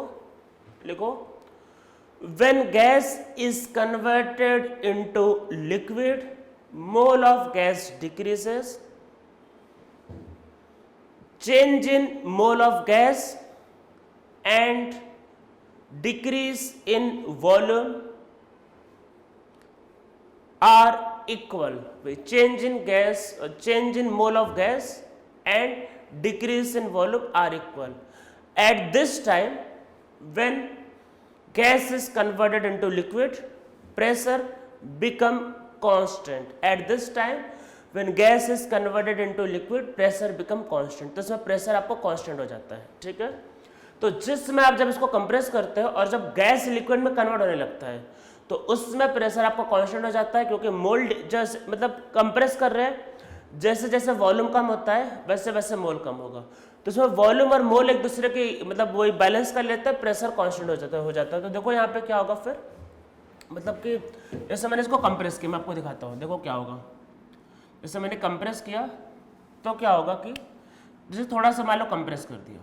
when gas is converted into liquid, mole of gas decreases, change in mole of gas and decrease in volume are equal. Change in mole of gas and decrease in volume are equal. At this time, when gas is converted into liquid, pressure become constant. At this time, when gas is converted into liquid, pressure become constant. तो इसमें pressure आपको constant हो जाता है। ठीक है, तो जिस समय आप जब इसको कंप्रेस करते हो और जब गैस लिक्विड में कन्वर्ट होने लगता है तो उसमें प्रेशर आपको कांस्टेंट हो जाता है, क्योंकि मोल जैसे मतलब कंप्रेस कर रहे हैं, जैसे जैसे वॉल्यूम कम होता है वैसे वैसे मोल कम होगा। तो इसमें वॉल्यूम और मोल एक दूसरे की मतलब वही बैलेंस कर लेते हैं, प्रेशर कांस्टेंट हो जाता है। तो देखो यहाँ पे क्या होगा फिर, मतलब कि जैसे मैंने इसको कंप्रेस किया, मैं आपको दिखाता हूँ। देखो क्या होगा, जैसे मैंने कंप्रेस किया तो क्या होगा कि जैसे थोड़ा सा मान लो कंप्रेस कर दिया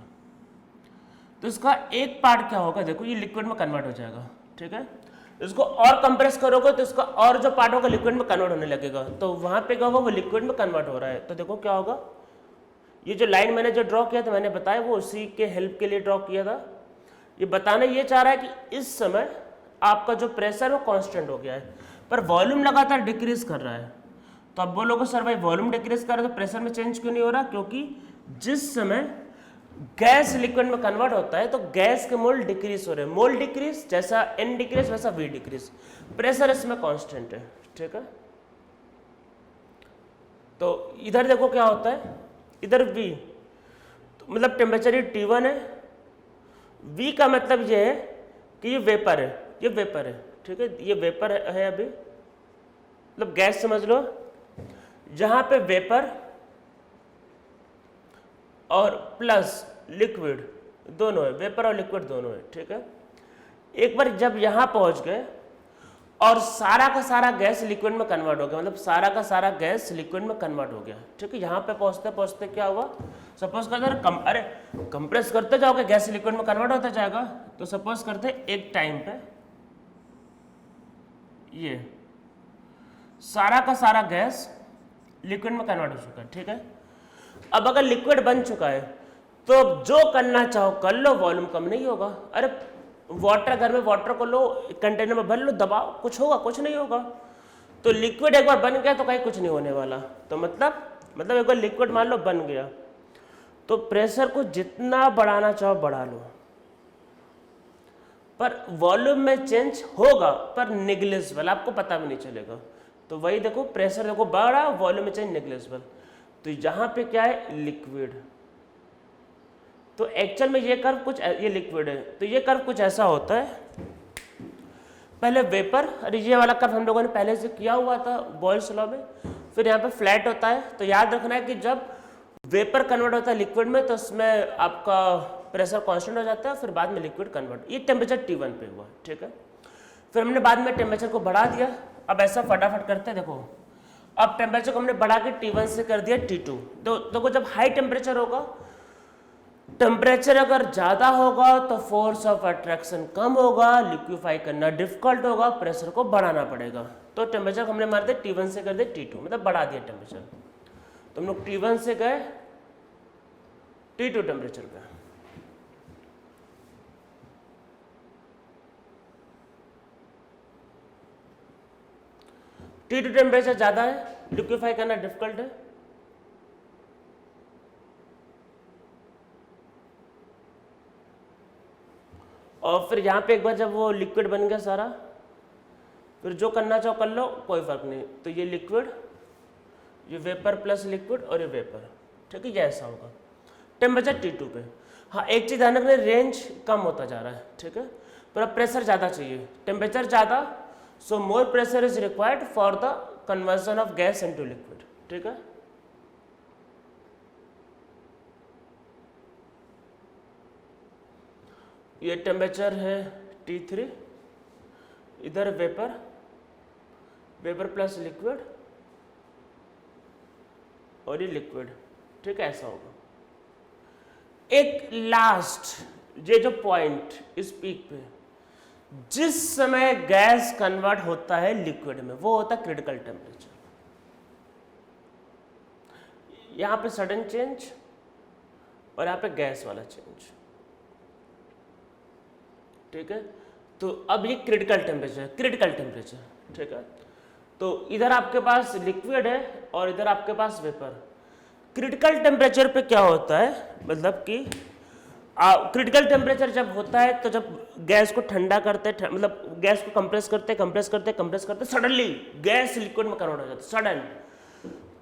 तो इसका एक पार्ट क्या होगा, देखो ये लिक्विड में कन्वर्ट हो जाएगा। ठीक है, इसको और कंप्रेस करोगे तो इसका और जो पार्ट होगा लिक्विड में कन्वर्ट होने लगेगा। तो वहां पे क्या होगा, वो लिक्विड में कन्वर्ट हो रहा है। तो देखो क्या होगा, ये जो लाइन मैंने जो ड्रॉ किया था, मैंने बताया वो उसी के हेल्प के लिए ड्रॉ किया था। ये बताना ये चाह रहा है कि इस समय आपका जो प्रेशर वो कांस्टेंट हो गया है, पर वॉल्यूम लगातार डिक्रीज कर रहा है। तो अब बोलोगे सर भाई वॉल्यूम डिक्रीज कर रहा है तो प्रेशर में चेंज क्यों नहीं हो रहा? क्योंकि जिस समय गैस लिक्विड में कन्वर्ट होता है तो गैस के मोल डिक्रीज हो रहे हैं। मोल डिक्रीज, जैसा N डिक्रीज वैसा V डिक्रीज, प्रेशर इसमें कांस्टेंट है। ठीक है, तो इधर देखो क्या होता है, इधर V तो मतलब टेम्परेचर ये T1 है, V का मतलब ये है कि ये वेपर है, ये वेपर है। ठीक है, ये वेपर है अभी, मतलब गैस समझ लो, जहां पे वेपर और प्लस लिक्विड दोनों है, वेपर और लिक्विड दोनों है। ठीक है, एक बार जब यहां पहुंच गए और सारा का सारा गैस लिक्विड में कन्वर्ट हो गया, मतलब सारा का सारा गैस लिक्विड में कन्वर्ट हो गया। ठीक है, यहां पे पहुंचते पहुंचते क्या हुआ, सपोज करते अरे कंप्रेस करते जाओगे गैस लिक्विड में कन्वर्ट होता जाएगा। तो सपोज करते एक टाइम पे ये सारा का सारा गैस लिक्विड में कन्वर्ट हो चुका है। ठीक है, अब अगर लिक्विड बन चुका है तो जो करना चाहो कर लो, वॉल्यूम कम नहीं होगा। अरे वाटर, घर में वाटर को लो, कंटेनर में भर लो, दबाओ, कुछ होगा? कुछ नहीं होगा। तो लिक्विड एक बार बन गया तो कहीं कुछ नहीं होने वाला। तो मतलब एक बार लिक्विड मान लो बन गया, तो प्रेशर को जितना बढ़ाना चाहो बढ़ा लो, पर वॉल्यूम में चेंज होगा, पर नेग्लिजिबल, आपको पता भी नहीं चलेगा। तो वही देखो, प्रेशर देखो बढ़ा, वॉल्यूम में चेंज नेग्लिजिबल। तो यहाँ पे क्या है? लिक्विड। तो एक्चुअल में ये कर्व कुछ, ये लिक्विड है, तो ये कर्व कुछ ऐसा होता है। पहले वेपर, अरे ये वाला कर्व हम लोगों ने पहले से किया हुआ था बॉयल्स लॉ में। फिर यहाँ पे फ्लैट होता है। तो याद रखना है कि जब वेपर कन्वर्ट होता है लिक्विड में, तो उसमें आपका प्रेशर कांस्टेंट हो जाता है, फिर बाद में लिक्विड कन्वर्ट। ये टेम्परेचर T1 पे हुआ, ठीक है। फिर हमने बाद में टेम्परेचर को बढ़ा दिया। अब ऐसा फटाफट करते हैं, देखो अब टेम्परेचर को हमने बढ़ा के T1 से कर दिया T2। तो देखो जब हाई टेम्परेचर होगा, टेम्परेचर अगर ज़्यादा होगा तो फोर्स ऑफ अट्रैक्शन कम होगा, लिक्विफाई करना डिफिकल्ट होगा, प्रेशर को बढ़ाना पड़ेगा। तो टेम्परेचर हमने मार दिया T1 से कर दिया T2, मतलब बढ़ा दिया टेम्परेचर। तो हम लोग T1 से गए T2 टेम्परेचर पे। T2 टेम्परेचर ज़्यादा है, लिक्विफाई करना डिफिकल्ट है। और फिर यहाँ पे एक बार जब वो लिक्विड बन गया सारा, फिर जो करना चाहो कर लो, कोई फर्क नहीं। तो ये लिक्विड, ये वेपर प्लस लिक्विड और ये वेपर, ठीक है, ये ऐसा होगा टेम्परेचर T2 पे। हाँ एक चीज़ ध्यान रखना, रेंज कम होता जा रहा है, ठीक है, पर अब प्रेशर ज़्यादा चाहिए, टेम्परेचर ज़्यादा, so more pressure is required for the conversion of gas into liquid, ठीक है। ये टेम्परेचर है T3, इधर वेपर, वेपर प्लस लिक्विड और ये लिक्विड, ठीक है, ऐसा होगा। एक लास्ट ये जो पॉइंट इस पीक पे, जिस समय गैस कन्वर्ट होता है लिक्विड में, वो होता है क्रिटिकल टेम्परेचर। यहां पे सडन चेंज और यहां पे गैस वाला चेंज, ठीक है। तो अब ये क्रिटिकल टेम्परेचर, ठीक है। तो इधर आपके पास लिक्विड है और इधर आपके पास वेपर। क्रिटिकल टेम्परेचर पे क्या होता है, मतलब कि क्रिटिकल टेम्परेचर जब होता है तो जब गैस को ठंडा करते, मतलब गैस को कंप्रेस करते, सडनली गैस लिक्विड में कन्वर्ट हो जाता है, सडन।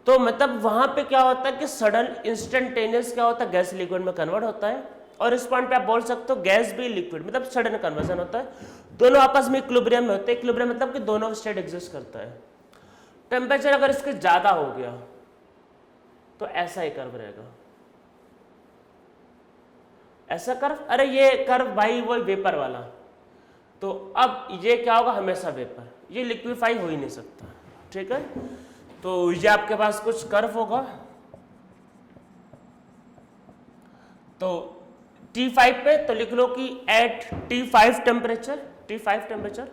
तो मतलब वहां पे क्या होता है कि सडन इंस्टेंटेनियस क्या होता है, गैस लिक्विड में कन्वर्ट होता है। और इस पॉइंट पे आप बोल सकते हो गैस भी लिक्विड, मतलब सडन कन्वर्जन होता है, दोनों आपस में इक्विलिब्रियम में होते हैं। इक्विलिब्रियम मतलब कि दोनों स्टेट एग्जिस्ट करता है। टेम्परेचर अगर इसके ज्यादा हो गया तो ऐसा ही कर्व रहेगा, ऐसा कर्व। अरे ये कर्व भाई वो वेपर वाला। तो अब ये क्या होगा, हमेशा वेपर, ये लिक्विफाई हो ही नहीं सकता, ठीक है। तो ये आपके पास कुछ कर्व होगा। तो T5 पे तो लिख लो कि at T5 temperature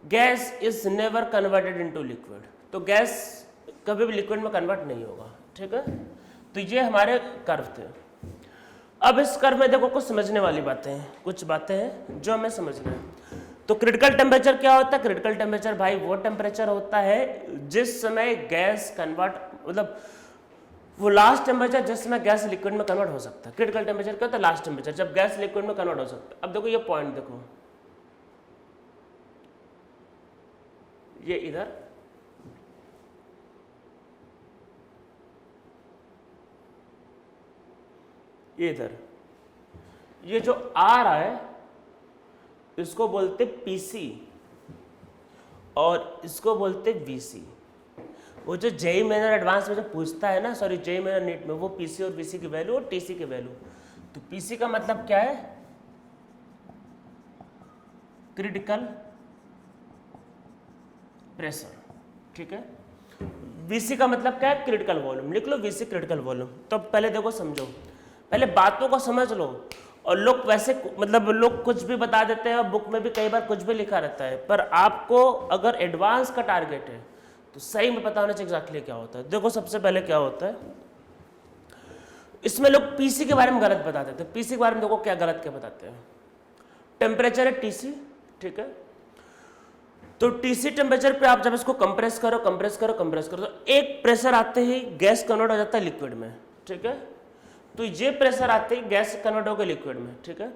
gas is never converted into liquid. तो गैस कभी भी लिक्विड में कन्वर्ट नहीं होगा, ठीक है। तो ये हमारे कर्व थे। अब इस कर्व में देखो कुछ समझने वाली बातें हैं, कुछ बातें हैं जो हमें समझना है। तो क्रिटिकल टेम्परेचर क्या होता है? क्रिटिकल टेम्परेचर भाई वो टेम्परेचर होता है जिस समय गैस कन्वर्ट, मतलब वो लास्ट टेम्परेचर जिस समय गैस लिक्विड में कन्वर्ट हो सकता है। क्रिटिकल टेम्परेचर क्या होता है? लास्ट टेम्परेचर जब गैस लिक्विड में कन्वर्ट हो सकता है। अब देखो ये पॉइंट देखो, ये इधर, ये इधर, ये जो आ रहा है इसको बोलते पीसी और इसको बोलते वीसी। वो जो जेई मेनर एडवांस में जो पूछता है ना, सॉरी जेई मेनर नीट में, वो पीसी और वीसी की वैल्यू और टीसी की वैल्यू। तो पीसी का मतलब क्या है? क्रिटिकल प्रेशर, ठीक है। वीसी का मतलब क्या है? Critical volume. लिख लो वीसी क्रिटिकल वॉल्यूम। तो पहले देखो समझो, पहले बातों को समझ लो। और लोग वैसे मतलब लोग कुछ भी बता देते हैं, बुक में भी कई बार कुछ भी लिखा रहता है, पर आपको अगर एडवांस का टारगेट है तो सही में पता होना चाहिए एग्जैक्टली क्या होता है। देखो सबसे पहले क्या होता है, इसमें लोग पीसी के बारे में गलत बता देते हैं। पीसी के बारे में देखो क्या गलत क्या बताते हैं। टेम्परेचर है टीसी, ठीक है। तो टीसी टेम्परेचर पे आप जब इसको कंप्रेस करो तो एक प्रेशर आते ही गैस कन्वर्ट हो जाता है लिक्विड में, ठीक है। तो ये प्रेशर आते ही गैस कन्वर्ट हो गया लिक्विड में, ठीक है।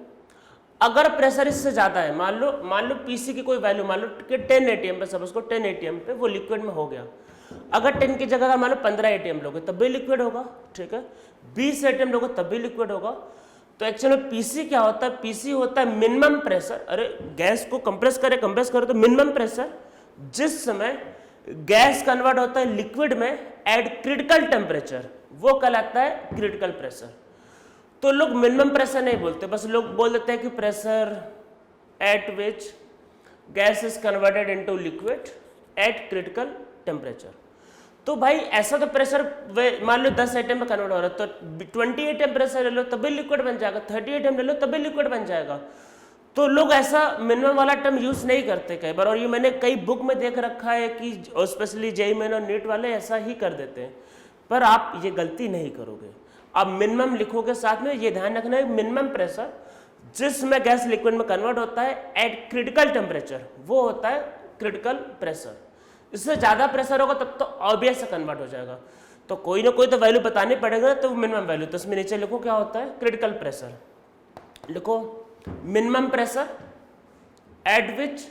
अगर प्रेशर इससे ज़्यादा है, मान लो पीसी की कोई वैल्यू मान लो कि 10 एटीएम पे, सब उसको 10 एटीएम पे वो लिक्विड में हो गया। अगर 10 की जगह अगर मान लो 15 एटीएम लोगे तब भी लिक्विड होगा, ठीक है। 20 एटीएम लोगे तब भी लिक्विड होगा। तो एक्चुअली पीसी क्या होता है, पीसी होता है मिनिमम प्रेशर। अरे गैस को कंप्रेस करो तो मिनिमम प्रेशर जिस समय गैस कन्वर्ट होता है लिक्विड में एट क्रिटिकल टेम्परेचर, वो कहलाता है क्रिटिकल प्रेशर। तो लोग मिनिमम प्रेशर नहीं बोलते, बस लोग बोल देते हैं कि pressure at which gas is converted into liquid at critical temperature. तो भाई ऐसा तो प्रेशर मान लो 10 एटम में कन्वर्ट हो रहा है, तो 20 एटम प्रेशर ले लो तब भी लिक्विड बन जाएगा, 30 एटम ले लो तब भी लिक्विड बन जाएगा। तो लोग ऐसा मिनिमम वाला टर्म यूज नहीं करते कई बार, और ये मैंने कई बुक में देख रखा है कि स्पेशली जेईई मेन और नीट वाले ऐसा ही कर देते हैं, पर आप ये गलती नहीं करोगे। आप मिनिमम लिखोगे, साथ में ये ध्यान रखना है मिनिमम प्रेशर जिसमें गैस लिक्विड में कन्वर्ट होता है एट क्रिटिकल टेम्परेचर, वो होता है क्रिटिकल प्रेशर। इससे ज़्यादा प्रेशर होगा तब तो ऑब्वियस से कन्वर्ट हो जाएगा। तो कोई ना कोई तो वैल्यू बतानी पड़ेगा, तो मिनिमम वैल्यू, तो इसमें नीचे लिखो क्या होता है क्रिटिकल प्रेशर। लिखो minimum pressure at which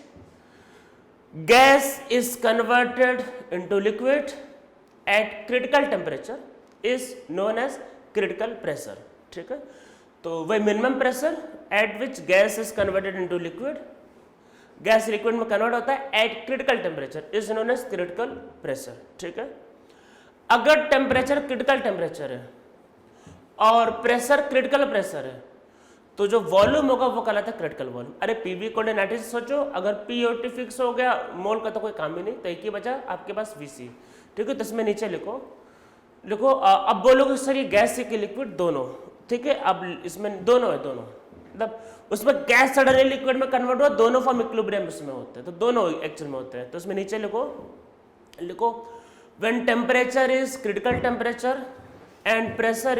gas is converted into liquid at critical temperature is known as critical pressure, ठीक है। तो वही minimum pressure at which gas is converted into liquid, gas liquid में कन्वर्ट होता है at critical temperature is known as critical pressure, ठीक है। अगर टेम्परेचर क्रिटिकल टेम्परेचर है और प्रेशर क्रिटिकल प्रेशर है, तो जो वॉल्यूम होगा वो कहलाता है क्रिटिकल वॉल्यूम। अरे पीवी को 90 से सोचो, अगर पी और टी फिक्स हो गया, मोल का तो कोई काम ही नहीं, तो एक ही बचा आपके पास वीसी, ठीक है। तो इसमें नीचे लिखो अब बोलोगे सर ये गैस की लिक्विड दोनों, ठीक है। अब इसमें दोनों है, दोनों मतलब उसमें गैस सडनली लिक्विड में कन्वर्ट हुआ, दोनों फॉर्म इक्विलिब्रियम उसमें होते हैं, तो दोनों एक्चुअल में होते हैं। तो उसमें नीचे लिखो when temperature is critical temperature and pressure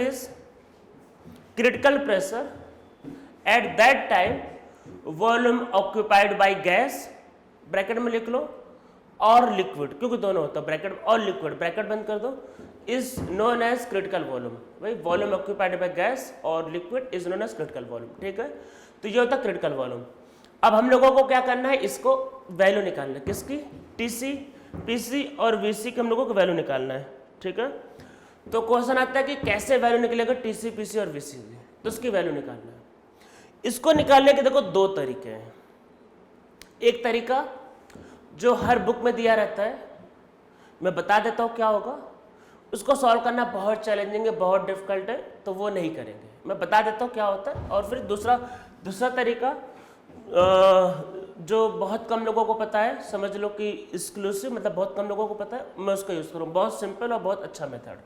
is critical pressure, at that time volume occupied by gas, bracket में लिख लो, और लिक्विड, क्योंकि दोनों होता है, ब्रैकेट और लिक्विड, ब्रैकेट बंद कर दो, is known as critical volume. भाई वॉल्यूम ऑक्यूपाइड बाय गैस और liquid is known as critical volume, ठीक है। तो ये होता है क्रिटिकल वॉल्यूम। अब हम लोगों को क्या करना है, इसको वैल्यू निकालना है, किसकी, टीसी, पीसी और वीसी की हम लोगों को वैल्यू निकालना है, ठीक है। तो क्वेश्चन आता है कि कैसे वैल्यू निकलेगा टीसी, पीसी और वीसी की, तो उसकी वैल्यू निकालना है। इसको निकालने के देखो दो तरीके हैं। एक तरीका जो हर बुक में दिया रहता है, मैं बता देता हूँ क्या होगा, उसको सॉल्व करना बहुत चैलेंजिंग है, बहुत डिफिकल्ट है, तो वो नहीं करेंगे। मैं बता देता हूँ क्या होता है। और फिर दूसरा तरीका जो बहुत कम लोगों को पता है, समझ लो कि एक्सक्लूसिव, मतलब बहुत कम लोगों को पता है, मैं उसका यूज़ करूँ, बहुत सिंपल और बहुत अच्छा मेथड।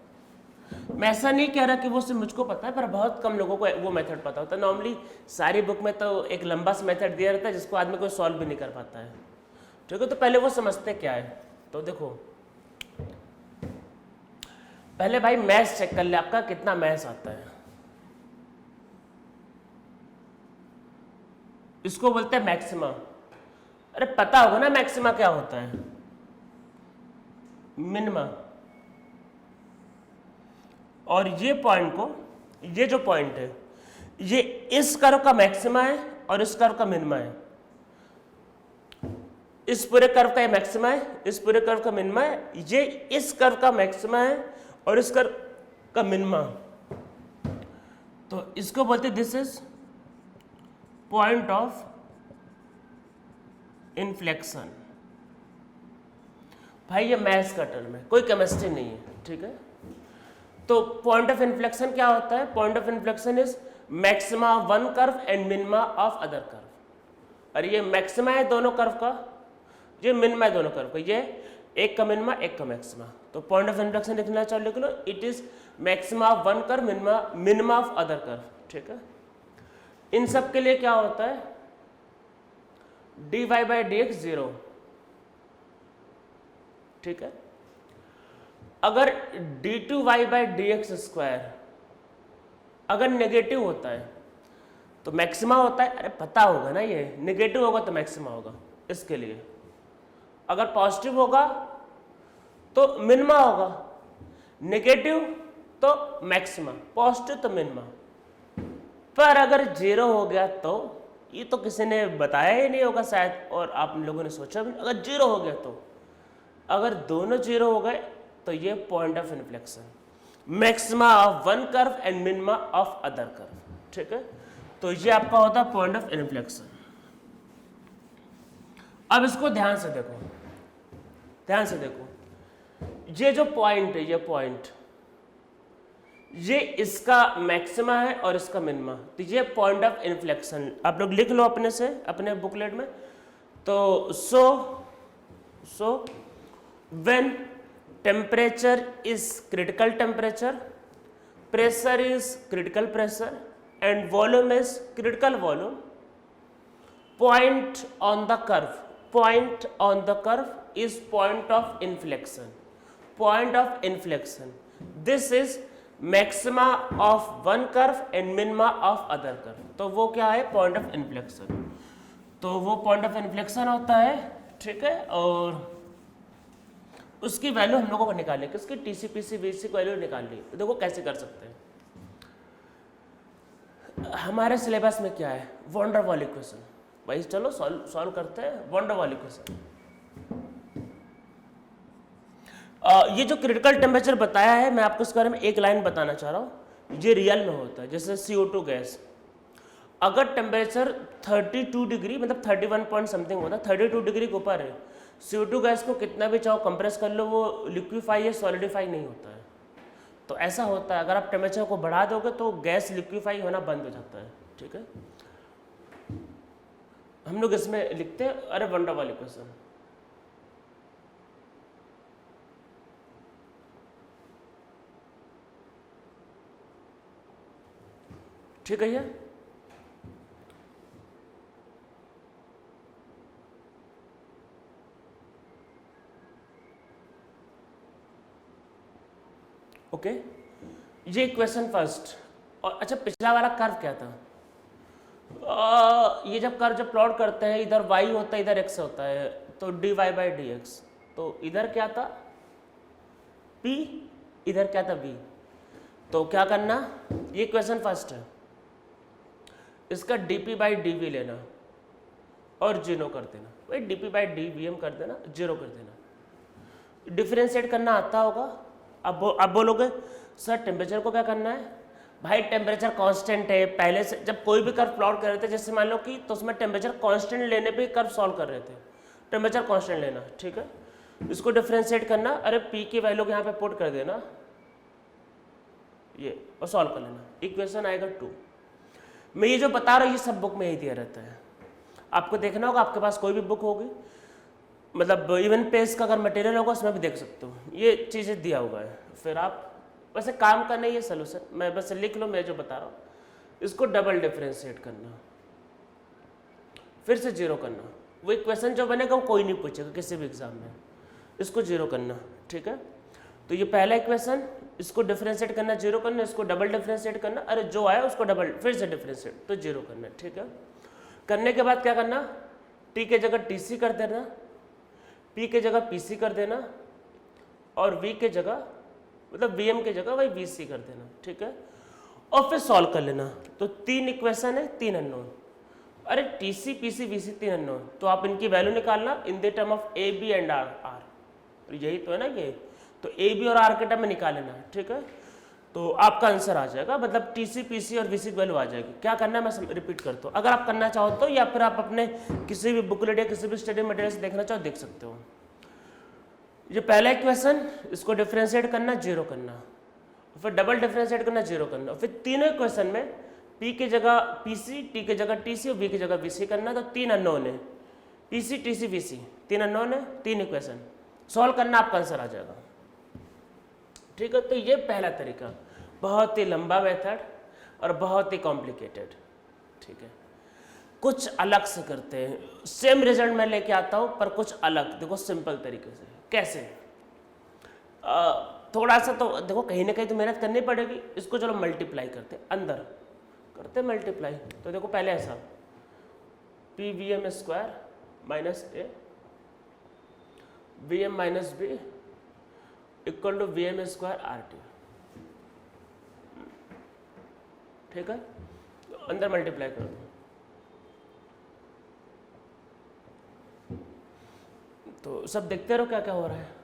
मैं ऐसा नहीं कह रहा कि वो सिर्फ मुझको पता है, पर बहुत कम लोगों को वो मेथड पता होता है। नॉर्मली सारी बुक में तो एक लंबा सा मेथड दिया रहता है जिसको आदमी कोई सॉल्व भी नहीं कर पाता है, ठीक है। तो पहले वो समझते क्या है, तो देखो पहले भाई मैथ्स चेक कर ले, आपका कितना मैथ्स आता है। इसको बोलते हैं मैक्सिमा। अरे पता होगा ना मैक्सिमा क्या होता है, मिनिमा। और ये पॉइंट को, ये जो पॉइंट है, ये इस कर्व का मैक्सिमा है और इस कर्व का मिनिमा है। इस पूरे कर्व का ये मैक्सिमा है, इस पूरे कर्व का मिनिमा है, ये इस कर्व का मैक्सिमा है और इस कर्व का मिनिमा। तो इसको बोलते हैं this is point of inflection. भाई ये मैथ्स का टर्म है, कोई केमिस्ट्री नहीं है, ठीक है। तो पॉइंट ऑफ इन्फ्लेक्शन क्या होता है, point of inflection is maxima of one curve and minima of other curve. और ये मैक्सिमा है दोनों कर्व का, ये मिनिमा है दोनों कर्व का, ये एक का मिनिमा एक का मैक्सिमा। तो पॉइंट ऑफ इन्फ्लेक्शन लिखना चाहो लिख लो, it is maxima of one curve, minima of other curve, ठीक है। इन सब के लिए क्या होता है, dy बाई डी एक्स 0, ठीक है। अगर d2y by D x square अगर नेगेटिव होता है तो मैक्सिमा होता है, अरे पता होगा ना, ये नेगेटिव होगा तो मैक्सिमा होगा। इसके लिए अगर पॉजिटिव होगा तो मिनिमा होगा, नेगेटिव तो मैक्सिमा, पॉजिटिव तो मिनिमा। पर अगर जीरो हो गया तो, ये तो किसी ने बताया ही नहीं होगा शायद, और आप लोगों ने सोचा भी नहीं। अगर जीरो हो गया तो, अगर दोनों जीरो हो गए तो ये point of inflection, maxima of one curve and minima of other curve, ठीक है। तो ये आपका होता है पॉइंट ऑफ इन्फ्लेक्शन। अब इसको ध्यान से देखो, ध्यान से देखो, ये जो पॉइंट है, ये पॉइंट, ये इसका मैक्सिमा है और इसका मिनिमा, तो ये पॉइंट ऑफ इन्फ्लेक्शन आप लोग लिख लो अपने से, अपने बुकलेट में। तो so when temperature is critical temperature, pressure is critical pressure and volume is critical volume, point on the curve, point on the curve is point of inflection, point of inflection. This is maxima of one curve and minima of other curve. तो वो क्या है, point of inflection। तो वो point of inflection होता है, ठीक है। और उसकी वैल्यू हम लोगों को निकालनी है, किसकी, TC/PC VC की वैल्यू निकालनी है। देखो कैसे कर सकते हैं, हमारे सिलेबस में क्या है, वॉन डर वाल इक्वेशन। भाई चलो सॉल्व करते हैं वॉन डर वाल इक्वेशन। ये जो क्रिटिकल टेम्परेचर बताया है, मैं आपको इसके बारे में एक लाइन बताना चाह रहा हूँ। ये रियल में होता है, जैसे CO2 गैस, अगर टेम्परेचर 32 डिग्री मतलब 31 पॉइंट समथिंग होता है, 32 डिग्री के ऊपर है, CO2 गैस को कितना भी चाहो कंप्रेस कर लो, वो लिक्विफाई या सॉलिडिफाई नहीं होता है। तो ऐसा होता है, अगर आप टेम्परेचर को बढ़ा दोगे तो गैस लिक्विफाई होना बंद हो जाता है, ठीक है। हम लोग इसमें लिखते हैं, अरे वॉन डर वाल इक्वेशन। ठीक है ये, ओके। ये इक्वेशन फर्स्ट। और अच्छा, पिछला वाला कर्व क्या था, ये जब कर्व जब प्लॉट करते हैं, इधर y होता है, इधर x होता है, तो dy/dx। तो इधर क्या था p, इधर क्या था v। तो क्या करना, ये इक्वेशन फर्स्ट है, इसका dp/dv लेना और जीरो कर देना। भाई dp/dvm कर देना, जीरो कर देना। डिफरेंशिएट करना आता होगा। अब बोलोगे सर टेम्परेचर को क्या करना है, भाई टेम्परेचर कांस्टेंट है। पहले से जब कोई भी कर्व प्लॉट कर रहे थे, जैसे मान लो कि, तो उसमें टेम्परेचर कांस्टेंट लेने पे कर्व सॉल्व कर रहे थे, टेम्परेचर कांस्टेंट लेना, ठीक है। इसको डिफरेंशिएट करना, अरे p की वैल्यू यहाँ पे पुट कर देना ये, और सॉल्व कर लेना, इक्वेशन आएगा 2। मैं ये जो बता रहा हूँ, ये सब बुक में ही दिया रहता है, आपको देखना होगा, आपके पास कोई भी बुक होगी, मतलब इवन पेज का अगर मटेरियल होगा उसमें भी देख सकते हो, ये चीज़ें दिया हुआ है। फिर आप वैसे काम करना ही है सोल्यूशन, मैं बस लिख लो मैं जो बता रहा हूँ। इसको डबल डिफरेंशिएट करना, फिर से जीरो करना, वो इक्वेशन जो बनेगा वो कोई नहीं पूछेगा किसी भी एग्जाम में, इसको जीरो करना, ठीक है। तो ये पहला इक्वेशन, इसको डिफरेंशिएट करना, जीरो करना, इसको डबल डिफरेंशिएट करना, अरे जो आया उसको डबल फिर से डिफरेंशिएट, तो जीरो करना, ठीक है। करने के बाद क्या करना, टी के जगह TC कर देना, P के जगह PC कर देना, और V के जगह मतलब VM के जगह वही VC कर देना, ठीक है। और फिर सॉल्व कर लेना। तो 3 इक्वेशन है, 3 अननोन, अरे TC PC VC 3 अननोन, तो आप इनकी वैल्यू निकालना in the term of AB and R। तो यही तो है ना ये, तो AB और R के टर्म में निकाल लेना, ठीक है। तो आपका आंसर आ जाएगा, मतलब TC PC और VC की वैल्यू आ जाएगी। क्या करना है मैं रिपीट करता हूँ, अगर आप करना चाहो तो, या फिर आप अपने किसी भी बुकलेट या किसी भी स्टडी मटेरियल से देखना चाहो देख सकते हो। ये पहला इक्वेशन, इसको डिफरेंशिएट करना, जीरो करना, फिर डबल डिफरेंशिएट करना, जीरो करना, फिर तीनों इक्वेशन में P की जगह PC, T की जगह TC और V की जगह VC करना। तो 3 अननोन है, PC TC VC 3 अननोन है, 3 इक्वेशन सॉल्व करना, आपका आंसर आ जाएगा, ठीक है। तो ये पहला तरीका, बहुत ही लंबा मेथड और बहुत ही कॉम्प्लिकेटेड, ठीक है। कुछ अलग से करते हैं, सेम रिजल्ट मैं लेके आता हूँ पर कुछ अलग, देखो सिंपल तरीके से। कैसे, थोड़ा सा तो देखो कहीं ना कहीं तो मेहनत करनी पड़ेगी। इसको चलो मल्टीप्लाई करते हैं, अंदर करते मल्टीप्लाई। तो देखो पहले ऐसा P V M square minus A V M minus B equal to V M square R T. ठीक है, तो अंदर मल्टीप्लाई कर दो। तो सब देखते रहो क्या क्या हो रहा है।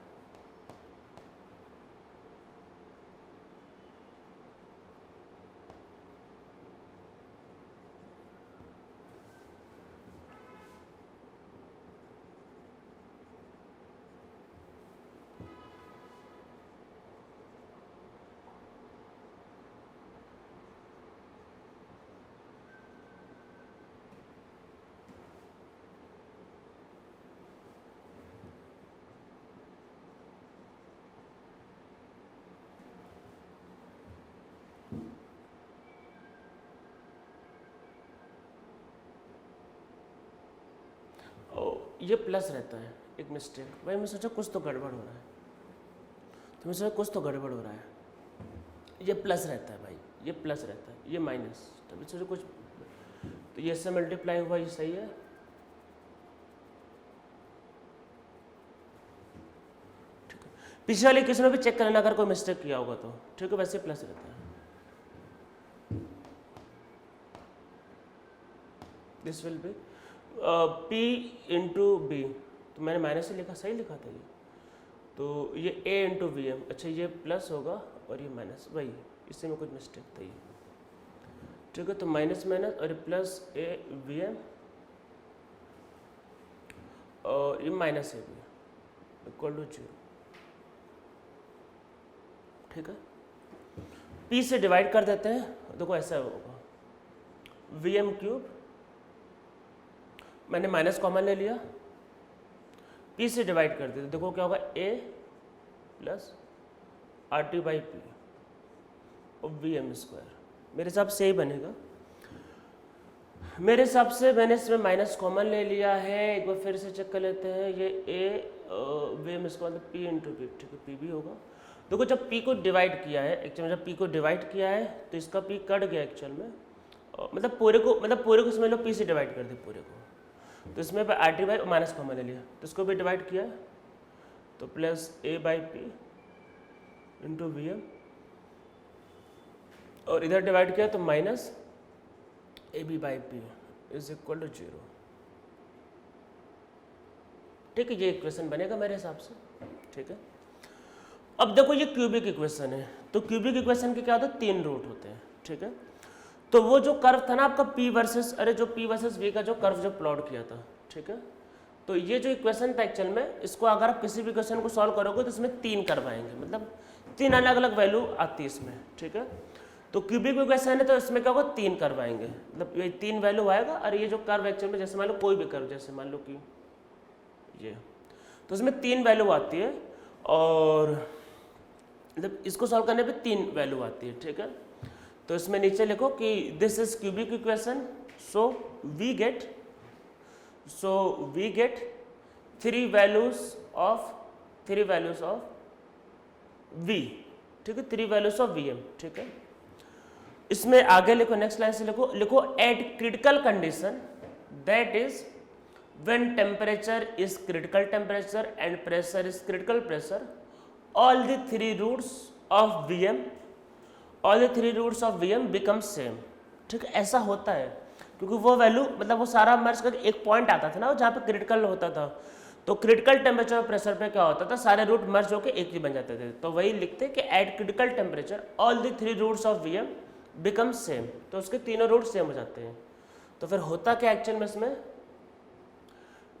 ये प्लस रहता है, एक मिस्टेक। भाई मैं सोचा कुछ तो गड़बड़ हो रहा है, तो मैं सोचा कुछ तो गड़बड़ हो रहा है। ये प्लस रहता है भाई, ये प्लस रहता है, ये माइनस। तो मैं सोचा कुछ, तो ये इससे मल्टीप्लाई हुआ, ये सही है। ठीक है, पिछले वाले क्वेश्चन में भी चेक करना अगर कोई मिस्टेक किया होगा तो। ठीक है, वैसे प्लस रहता है। This will be P into B, तो मैंने माइनस से लिखा, सही लिखा था ये। तो ये A इंटू वी एम, अच्छा ये प्लस होगा और ये माइनस, वही इससे में कुछ मिस्टेक था ये। ठीक है, तो माइनस माइनस और प्लस A वी एम और ये minus A B equal to 0। ठीक है, P से डिवाइड कर देते हैं। देखो ऐसा होगा वी एम क्यूब, मैंने माइनस कॉमन ले लिया, P से डिवाइड कर देते। देखो क्या होगा, A plus are T by P और वी एम स्क्वायर। मेरे हिसाब से ही बनेगा, मेरे हिसाब से। मैंने इसमें माइनस कॉमन ले लिया है, एक बार फिर से चेक कर लेते हैं। ये A वी एम स्क्वायर मतलब P इंटू पी। ठीक है, P भी होगा। देखो जब P को डिवाइड किया है, एक्चुअल में जब P को डिवाइड किया है तो इसका P कट गया एक्चुअल में, मतलब पूरे को समझ लो P से डिवाइड कर दे पूरे को। तो इसमें R T by minus common ले लिया, तो इसको भी डिवाइड किया, तो plus A by P into V M, और इधर डिवाइड किया तो minus A B by P is equal to 0। ठीक है, ये इक्वेशन बनेगा मेरे हिसाब से। ठीक है, अब देखो ये क्यूबिक इक्वेशन है, तो क्यूबिक इक्वेशन के क्या होता है, 3 रूट होते हैं। ठीक है, तो वो जो कर्व था ना आपका P वर्सेस, अरे जो P वर्सेस V का जो कर्व जो प्लॉट किया था, ठीक है, तो ये जो इक्वेशन था एक्चुअल में, इसको अगर आप किसी भी क्वेश्चन को सॉल्व करोगे तो इसमें 3 कर्व आएंगे, मतलब 3 अलग अलग वैल्यू आती है इसमें। ठीक है, तो क्यूबिक इक्वेशन है तो इसमें क्या होगा, 3 कर्व आएंगे, मतलब ये 3 वैल्यू आएगा। और ये जो कर्व एक्चुअल में, जैसे मान लो कोई भी कर्व, जैसे मान लो कि ये, तो इसमें 3 वैल्यू आती है, और मतलब इसको सॉल्व करने पे 3 वैल्यू आती है। ठीक है, तो इसमें नीचे लिखो कि this is cubic equation, so we get 3 values of v। ठीक है, 3 वैल्यूज ऑफ वी एम। ठीक है, इसमें आगे लिखो, नेक्स्ट लाइन से लिखो at critical condition, that is when temperature is critical temperature and pressure is critical pressure, all the 3 roots of V M become same. ठीक है, ऐसा होता है क्योंकि वो वैल्यू, मतलब वो सारा मर्ज करके एक पॉइंट आता था ना जहाँ पे क्रिटिकल होता था, तो क्रिटिकल टेम्परेचर और प्रेशर पे क्या होता था, सारे रूट मर्ज होकर एक ही बन जाते थे। तो वही लिखते कि at critical temperature all the 3 roots of V M become same, तो उसके तीनों रूट सेम हो जाते हैं। तो फिर होता क्या एक्चुअल में, इसमें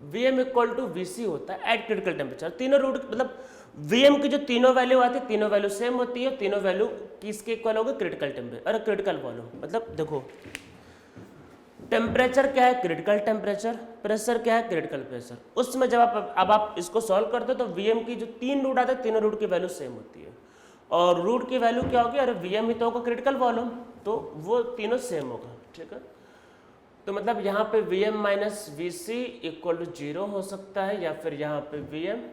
V M equal to V C होता है एट क्रिटिकल टेम्परेचर। तीनों रूट मतलब वी एम की जो तीनों वैल्यू आती है, तीनों वैल्यू सेम होती है, तीनों वैल्यू किसके इक्वल होगी, क्रिटिकल टेम्परेचर और क्रिटिकल वॉल्यूम। मतलब देखो टेम्परेचर क्या है, क्रिटिकल टेम्परेचर, प्रेशर क्या है, क्रिटिकल प्रेशर। उसमें जब आप इसको सॉल्व करते हो तो वी एम की जो 3 रूट आते हैं, तीनों रूट की वैल्यू सेम होती है, और रूट की वैल्यू क्या होगी, अरे वी एम ही तो होगा क्रिटिकल वॉल्यूम, तो वो तीनों सेम होगा। ठीक है, तो मतलब यहाँ पे V M minus V C equal to 0 हो सकता है, या फिर यहाँ पे V M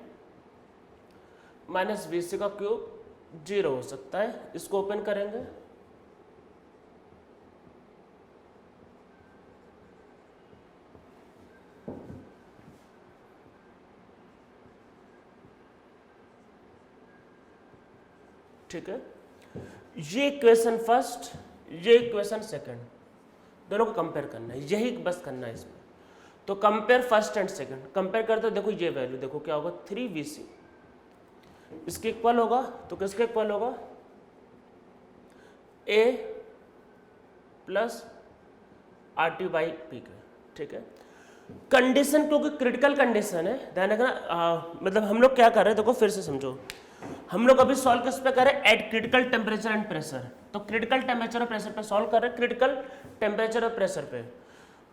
minus V C का क्यूब 0 हो सकता है। इसको ओपन करेंगे, ठीक है, ये इक्वेशन फर्स्ट, ये इक्वेशन सेकंड, दोनों को कंपेयर करना है, यही बस करना है इसमें। तो compare first and second, compare करते हो, देखो ये वैल्यू देखो क्या होगा, 3VC इसके इक्वल होगा, तो किसके इक्वल होगा, A plus RT by P के, ठीक है। कंडीशन क्योंकि क्रिटिकल कंडीशन है, ध्यान रखना, मतलब हम लोग क्या कर रहे हैं, देखो फिर से समझो, हम लोग अभी सॉल्व किस पे कर रहे हैं, eight critical temperature and pressure. तो क्रिटिकल टेम्परेचर और प्रेशर पे सॉल्व कर रहे हैं, क्रिटिकल टेम्परेचर और प्रेशर पे।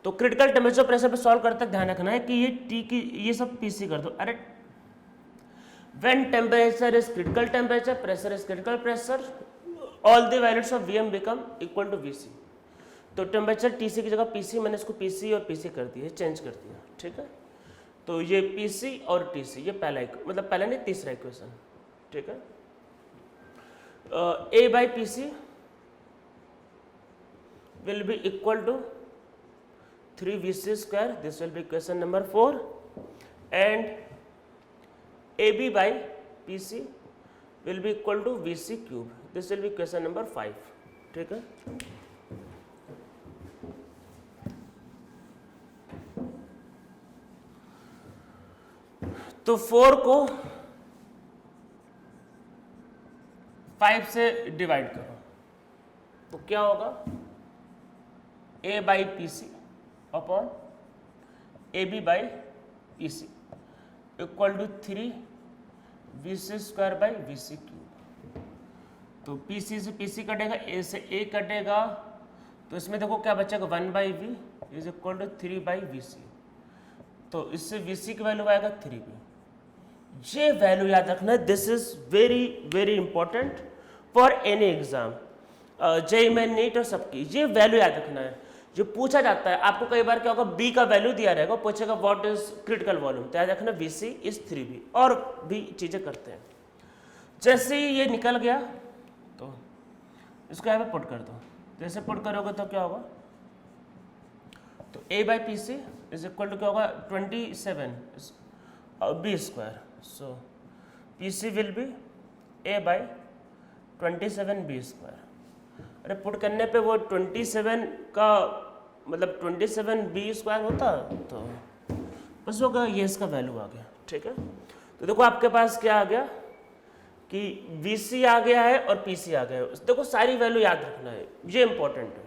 तो क्रिटिकल टेम्परेचर प्रेशर पे सॉल्व करते ध्यान रखना है कि ये टी की ये सब पीसी कर दो। अरे when temperature is critical temperature, pressure is critical pressure, all the values of Vm become equal to Vc। तो टेम्परेचर Tc की जगह Pc, मैंने इसको Pc और Pc कर दिया, चेंज कर दिया, ठीक है। तो ये Pc और Tc, ये पहला मतलब पहला नहीं तीसरा इक्वेशन, ठीक है। A by Pc will be equal to 3VC square, this will be question number 4, and AB by PC will be equal to VC cube, this will be question number 5, ठीक है। तो 4 को 5 से डिवाइड करो, तो क्या होगा, A by PC upon AB by PC equal to 3VC square by VC cube. तो PC से PC कटेगा, A से A कटेगा, तो इसमें देखो क्या बचेगा, 1 by V is equal to 3 by VC। तो इससे VC की वैल्यू आएगा 3V। ये वैल्यू याद रखना, this is very very important for any exam, JEE main NEET और सबकी, ये वैल्यू याद रखना है। जो पूछा जाता है आपको कई बार क्या होगा, बी का वैल्यू दिया रहेगा, पूछेगा व्हाट इज क्रिटिकल वॉल्यूम, तो याद रखना VC इज 3V, और भी चीजें करते हैं। जैसे ही ये निकल गया तो इसको यहाँ पे पुट कर दो, जैसे पुट करोगे तो क्या होगा, तो A by PC is equal to क्या होगा, 27 B square, so PC will be A by 27B square. अरे पुट करने पे वो 27 का मतलब 27B स्क्वायर होता, तो बस होगा, ये इसका वैल्यू आ गया, ठीक है। तो देखो आपके पास क्या आ गया कि VC आ गया है और PC आ गया है। देखो सारी वैल्यू याद रखना है, ये इंपॉर्टेंट है।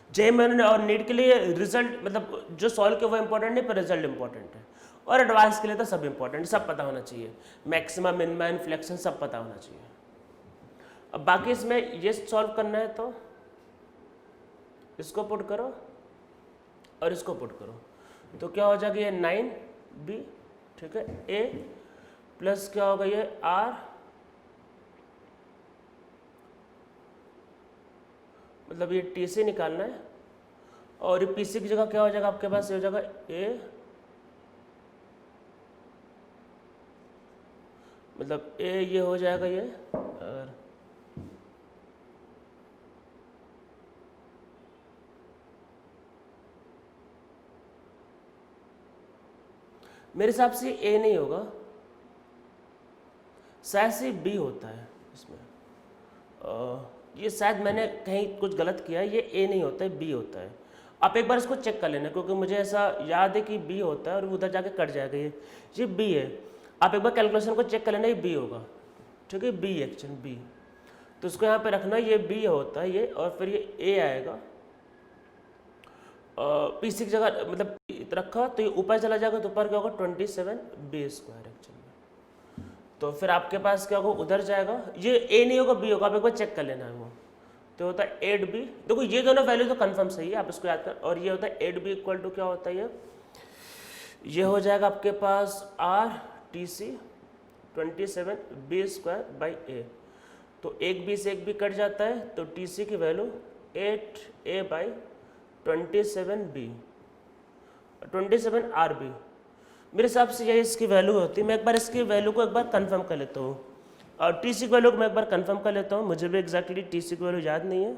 जेईई मेन और नीट के लिए रिजल्ट मतलब जो सॉल्व किया वो इंपॉर्टेंट नहीं, पर रिजल्ट इंपॉर्टेंट है, और एडवांस के लिए तो सब इंपॉर्टेंट, सब पता होना चाहिए, मैक्सिमम मिनिमम इन्फ्लेक्शन सब पता होना चाहिए। अब बाकी इसमें ये सॉल्व करना है, तो इसको पुट करो और इसको पुट करो, तो क्या हो जाएगा, ये 9B, ठीक है, A प्लस क्या होगा, ये R, मतलब ये TC निकालना है, और ये PC की जगह क्या हो जाएगा आपके पास, ये हो जाएगा A, मतलब A ये हो जाएगा ये, और मेरे हिसाब से A नहीं होगा, शायद से B होता है इसमें, ये शायद मैंने कहीं कुछ गलत किया है, ये A नहीं होता है, B होता है। आप एक बार इसको चेक कर लेना, क्योंकि मुझे ऐसा याद है कि B होता है और उधर जाके कट जाएगा, ये B है। आप एक बार कैलकुलेशन को चेक कर लेना, ये B होगा, ठीक है, B एक्चुअल B, तो इसको यहाँ पे रखना, ये B होता है ये, और फिर ये A आएगा, PC की जगह मतलब रखा, तो ये ऊपर चला जाएगा, तो ऊपर क्या होगा, 27B स्क्वायर एक्चुअल में। तो फिर आपके पास क्या होगा, उधर जाएगा, ये A नहीं होगा, B होगा, आप एक बार चेक कर लेना है वो, तो होता है 8B। देखो ये दोनों वैल्यू तो कंफर्म सही है, आप इसको याद कर, और ये होता है 8B इक्वल टू क्या होता है, ये हो जाएगा आपके पास R TC 27B square by A, तो एक B से एक B कट जाता है, तो TC की value 8A by 27B 27RB, मेरे हिसाब से यही इसकी वैल्यू होती है। मैं एक बार इसकी वैल्यू को एक बार कंफर्म कर लेता हूँ, और TC की वैल्यू को मैं एक बार कंफर्म कर लेता हूँ, मुझे भी एग्जैक्टली TC की वैल्यू याद नहीं है।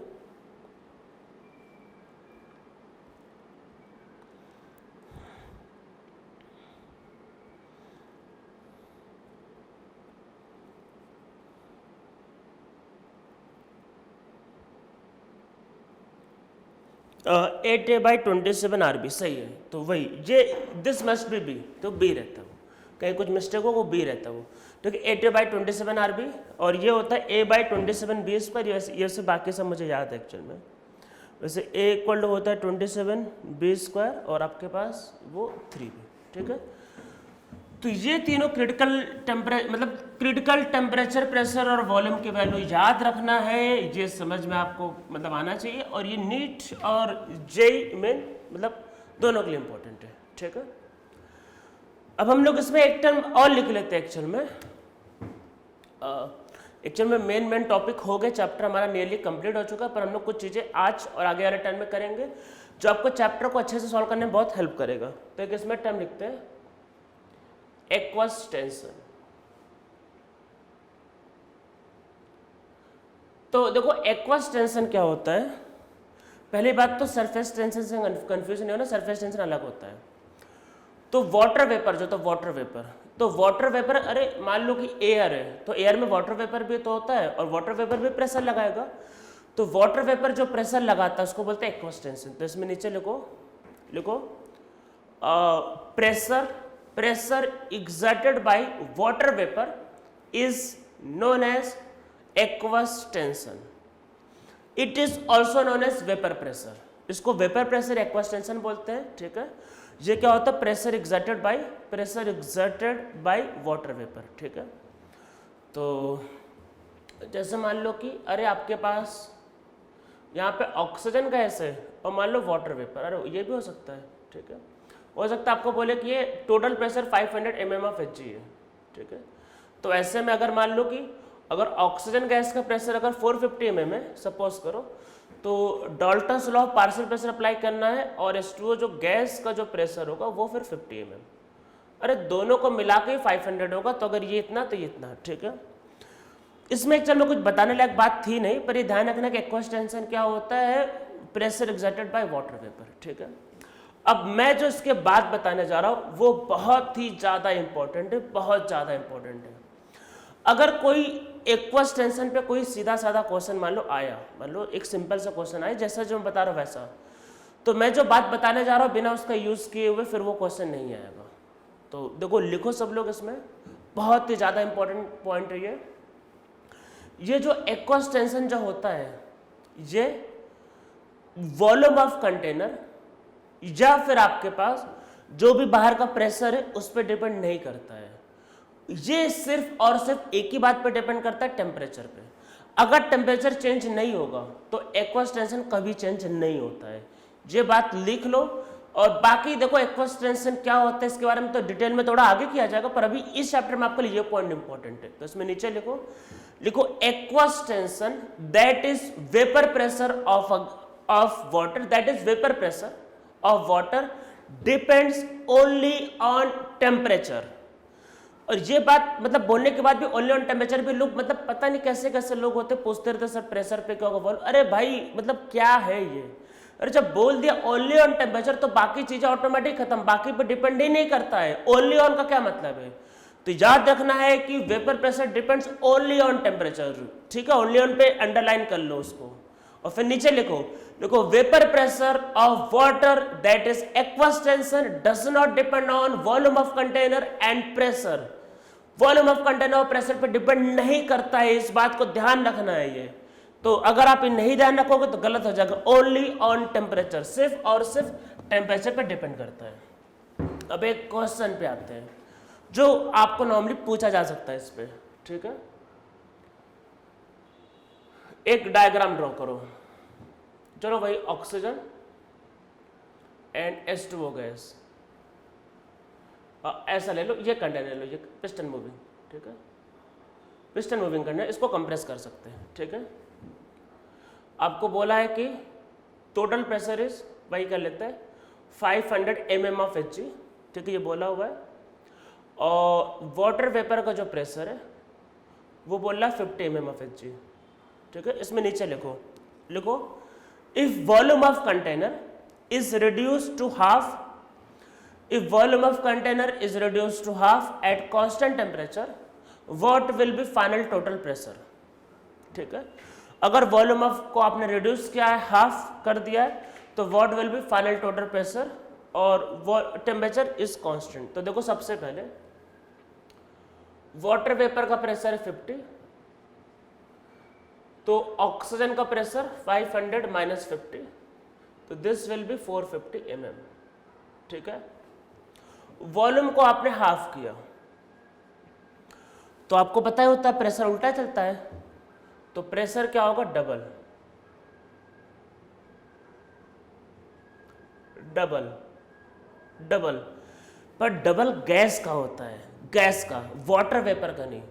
8a/27 RB सही है। तो वही ये दिस मस्ट बी, तो बी रहता है वो, कहीं कुछ मिस्टेक हो वो बी रहता है वो, ठीक है। 8a/27 RB और ये होता है a/27 b पर, ये से बाकी सब मुझे याद है एक्चुअल में। वैसे a इक्वल होता है 27 b² और आपके पास वो 3b, ठीक है। तो ये तीनों क्रिटिकल टेम्परेचर, प्रेशर और वॉल्यूम की वैल्यू याद रखना है, ये समझ में आपको मतलब आना चाहिए। और ये नीट और जेईई में मतलब दोनों के लिए इंपॉर्टेंट है, ठीक है। अब हम लोग इसमें एक टर्म और लिख लेते हैं एक्चुअल में मेन टॉपिक हो गए, चैप्टर हमारा नियरली कंप्लीट हो चुका है, पर हम लोग कुछ चीज़ें आज और आगे वाले टर्म में करेंगे जो आपको चैप्टर को अच्छे से सॉल्व करने में बहुत हेल्प करेगा। तो एक इसमें टर्म लिखते हैं एक्वस टेंशन। तो देखो एक्वस टेंशन क्या होता है, पहली बात तो सरफेस टेंशन से कंफ्यूजन नहीं होना, सरफेस टेंशन अलग होता है। तो वाटर वेपर जो, तो वाटर वेपर अरे मान लो कि एयर है, तो एयर में वाटर वेपर भी तो होता है और वाटर वेपर भी प्रेशर लगाएगा। तो वाटर वेपर जो प्रेशर लगाता है उसको बोलते हैं एक्वस टेंशन। तो इसमें नीचे लिखो pressure exerted by water vapor is known as aqueous tension. It is also known as vapor pressure. इसको वेपर प्रेशर एक्वस टेंशन बोलते हैं, ठीक है। ये क्या होता है, pressure exerted by water vapour, ठीक है। तो जैसे मान लो कि अरे आपके पास यहाँ पे ऑक्सीजन गैस है और मान लो वाटर वेपर, अरे ये भी हो सकता है, ठीक है। हो सकता है आपको बोले कि ये total pressure 500 mm of Hg है, ठीक है। तो ऐसे में अगर मान लो कि अगर ऑक्सीजन गैस का प्रेशर अगर 450 mm है सपोज करो, तो Dalton's law of partial pressure apply करना है और H2O जो गैस का जो प्रेशर होगा वो फिर 50 mm। अरे दोनों को मिला के 500 होगा, तो अगर ये इतना तो ये इतना, ठीक है। इसमें एक चलो कुछ बताने लायक बात थी नहीं, पर ये ध्यान रखना कि एक्वस टेंशन क्या होता है, pressure exerted by water vapour, ठीक है। अब मैं जो इसके बाद बताने जा रहा हूं वो बहुत ही ज्यादा इंपॉर्टेंट है, बहुत ज्यादा इंपॉर्टेंट है। अगर कोई एक्वस टेंशन पे कोई सीधा साधा क्वेश्चन मान लो एक सिंपल सा क्वेश्चन आया जैसा जो मैं बता रहा हूं वैसा, तो मैं जो बात बताने जा रहा हूं बिना उसका यूज किए हुए फिर वो क्वेश्चन नहीं आएगा। तो देखो लिखो सब लोग, इसमें बहुत ही ज्यादा इंपॉर्टेंट पॉइंट है ये जो एक्वस टेंशन जो होता है ये वॉल्यूम ऑफ कंटेनर या फिर आपके पास जो भी बाहर का प्रेशर है उस पर डिपेंड नहीं करता है, ये सिर्फ और सिर्फ एक ही बात पर डिपेंड करता है, टेम्परेचर पे। अगर टेम्परेचर चेंज नहीं होगा तो एक्वस टेंशन कभी चेंज नहीं होता है, ये बात लिख लो। और बाकी देखो एक्वस टेंशन क्या होता है इसके बारे में तो डिटेल में थोड़ा आगे किया जाएगा, पर अभी इस चैप्टर में आपके लिए ये पॉइंट इंपॉर्टेंट है। तो इसमें नीचे लिखो aqueous tension that is vapour pressure of water, that is vapour pressure of water depends only on temperature। और ये बात मतलब बोलने के बाद भी only on temperature भी लोग मतलब पता नहीं कैसे कैसे लोग होते पूछते रहते सर प्रेशर पे क्या होगा, अरे भाई मतलब क्या है ये, अरे जब बोल दिया only on temperature तो बाकी चीजें ऑटोमेटिक खत्म, बाकी पे डिपेंड ही नहीं करता है। only on का क्या मतलब है, तो याद रखना है कि vapour pressure depends only on temperature, ठीक है। ओनली ऑन पे अंडरलाइन कर लो उसको और फिर नीचे लिखो vapour pressure of water that is aqueous tension does not depend on volume of container and pressure. Volume of container और प्रेशर पे डिपेंड नहीं करता है, इस बात को ध्यान रखना है ये। तो अगर आप ये नहीं ध्यान रखोगे तो गलत हो जाएगा, ओनली ऑन टेम्परेचर, सिर्फ और सिर्फ टेम्परेचर पे डिपेंड करता है। अब एक क्वेश्चन पे आते हैं जो आपको नॉर्मली पूछा जा सकता है इस पे, ठीक है। एक डायग्राम ड्रॉ करो, चलो भाई ऑक्सीजन एंड H2O गैस, ऐसा ले लो, ये कंटेनर लो, ये पिस्टन मूविंग, ठीक है। पिस्टन मूविंग करना है, इसको कंप्रेस कर सकते हैं, ठीक है। आपको बोला है कि टोटल प्रेशर इज वही कर लेते हैं 500 mm ऑफ Hg, ठीक है, ये बोला हुआ है। और वाटर वेपर का जो प्रेशर है वो बोल रहा है 50 mm ऑफ Hg, ठीक है। इसमें नीचे लिखो if volume of container is reduced to half, if volume of container is reduced to half at constant temperature, what will be final total pressure, ठीक है। अगर वॉल्यूम ऑफ को आपने रिड्यूस किया है, हाफ कर दिया है, तो what will be final total pressure और टेम्परेचर इज कांस्टेंट। तो देखो सबसे पहले वाटर वेपर का प्रेशर है 50, तो ऑक्सीजन का प्रेशर 500 माइनस 50, तो दिस विल बी 450 mm। ठीक है, वॉल्यूम को आपने हाफ किया, तो आपको पता ही होता है प्रेशर उल्टा चलता है, तो प्रेशर क्या होगा, डबल डबल डबल। पर डबल गैस का होता है, गैस का, वाटर वेपर का नहीं।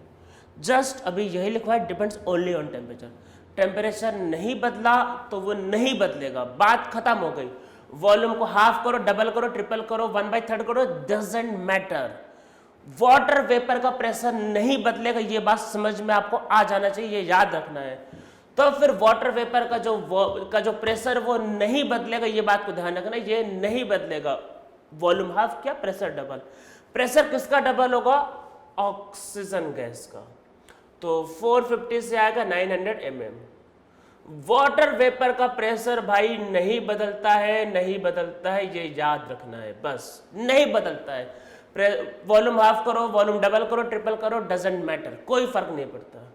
जस्ट अभी यही लिखा है depends only on temperature. Temperature नहीं बदला तो वो नहीं बदलेगा, बात खत्म हो गई। वॉल्यूम को हाफ करो, डबल करो, ट्रिपल करो, 1/3 करो, डजंट मैटर। वाटर वेपर का प्रेशर नहीं बदलेगा, ये बात समझ में आपको आ जाना चाहिए, ये याद रखना है। तो फिर वाटर वेपर का जो प्रेशर वो नहीं बदलेगा, ये बात को ध्यान रखना, ये नहीं बदलेगा। वॉल्यूम हाफ किया, प्रेशर डबल। प्रेशर किसका डबल होगा, ऑक्सीजन गैस का। तो 450 से आएगा 900 mm। वाटर वेपर का प्रेशर भाई नहीं बदलता है, नहीं बदलता है, ये याद रखना है, बस नहीं बदलता है। वॉल्यूम हाफ करो, वॉल्यूम डबल करो, ट्रिपल करो, डजंट मैटर, कोई फर्क नहीं पड़ता।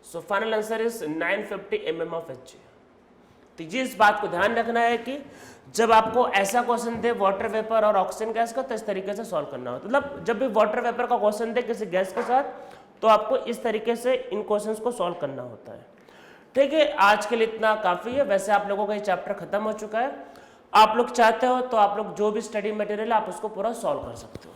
So final answer is 950 mm of Hg। तो ये इस बात को ध्यान रखना है कि जब आपको ऐसा क्वेश्चन दे वाटर वेपर और ऑक्सीजन गैस का, तो इस तरीके से सॉल्व करना होता है। मतलब जब भी वाटर वेपर का क्वेश्चन दे किसी गैस के साथ, तो आपको इस तरीके से इन क्वेश्चंस को सॉल्व करना होता है। ठीक है, आज के लिए इतना काफ़ी है। वैसे आप लोगों का ये चैप्टर खत्म हो चुका है। आप लोग चाहते हो तो आप लोग जो भी स्टडी मटेरियल है आप उसको पूरा सॉल्व कर सकते हो।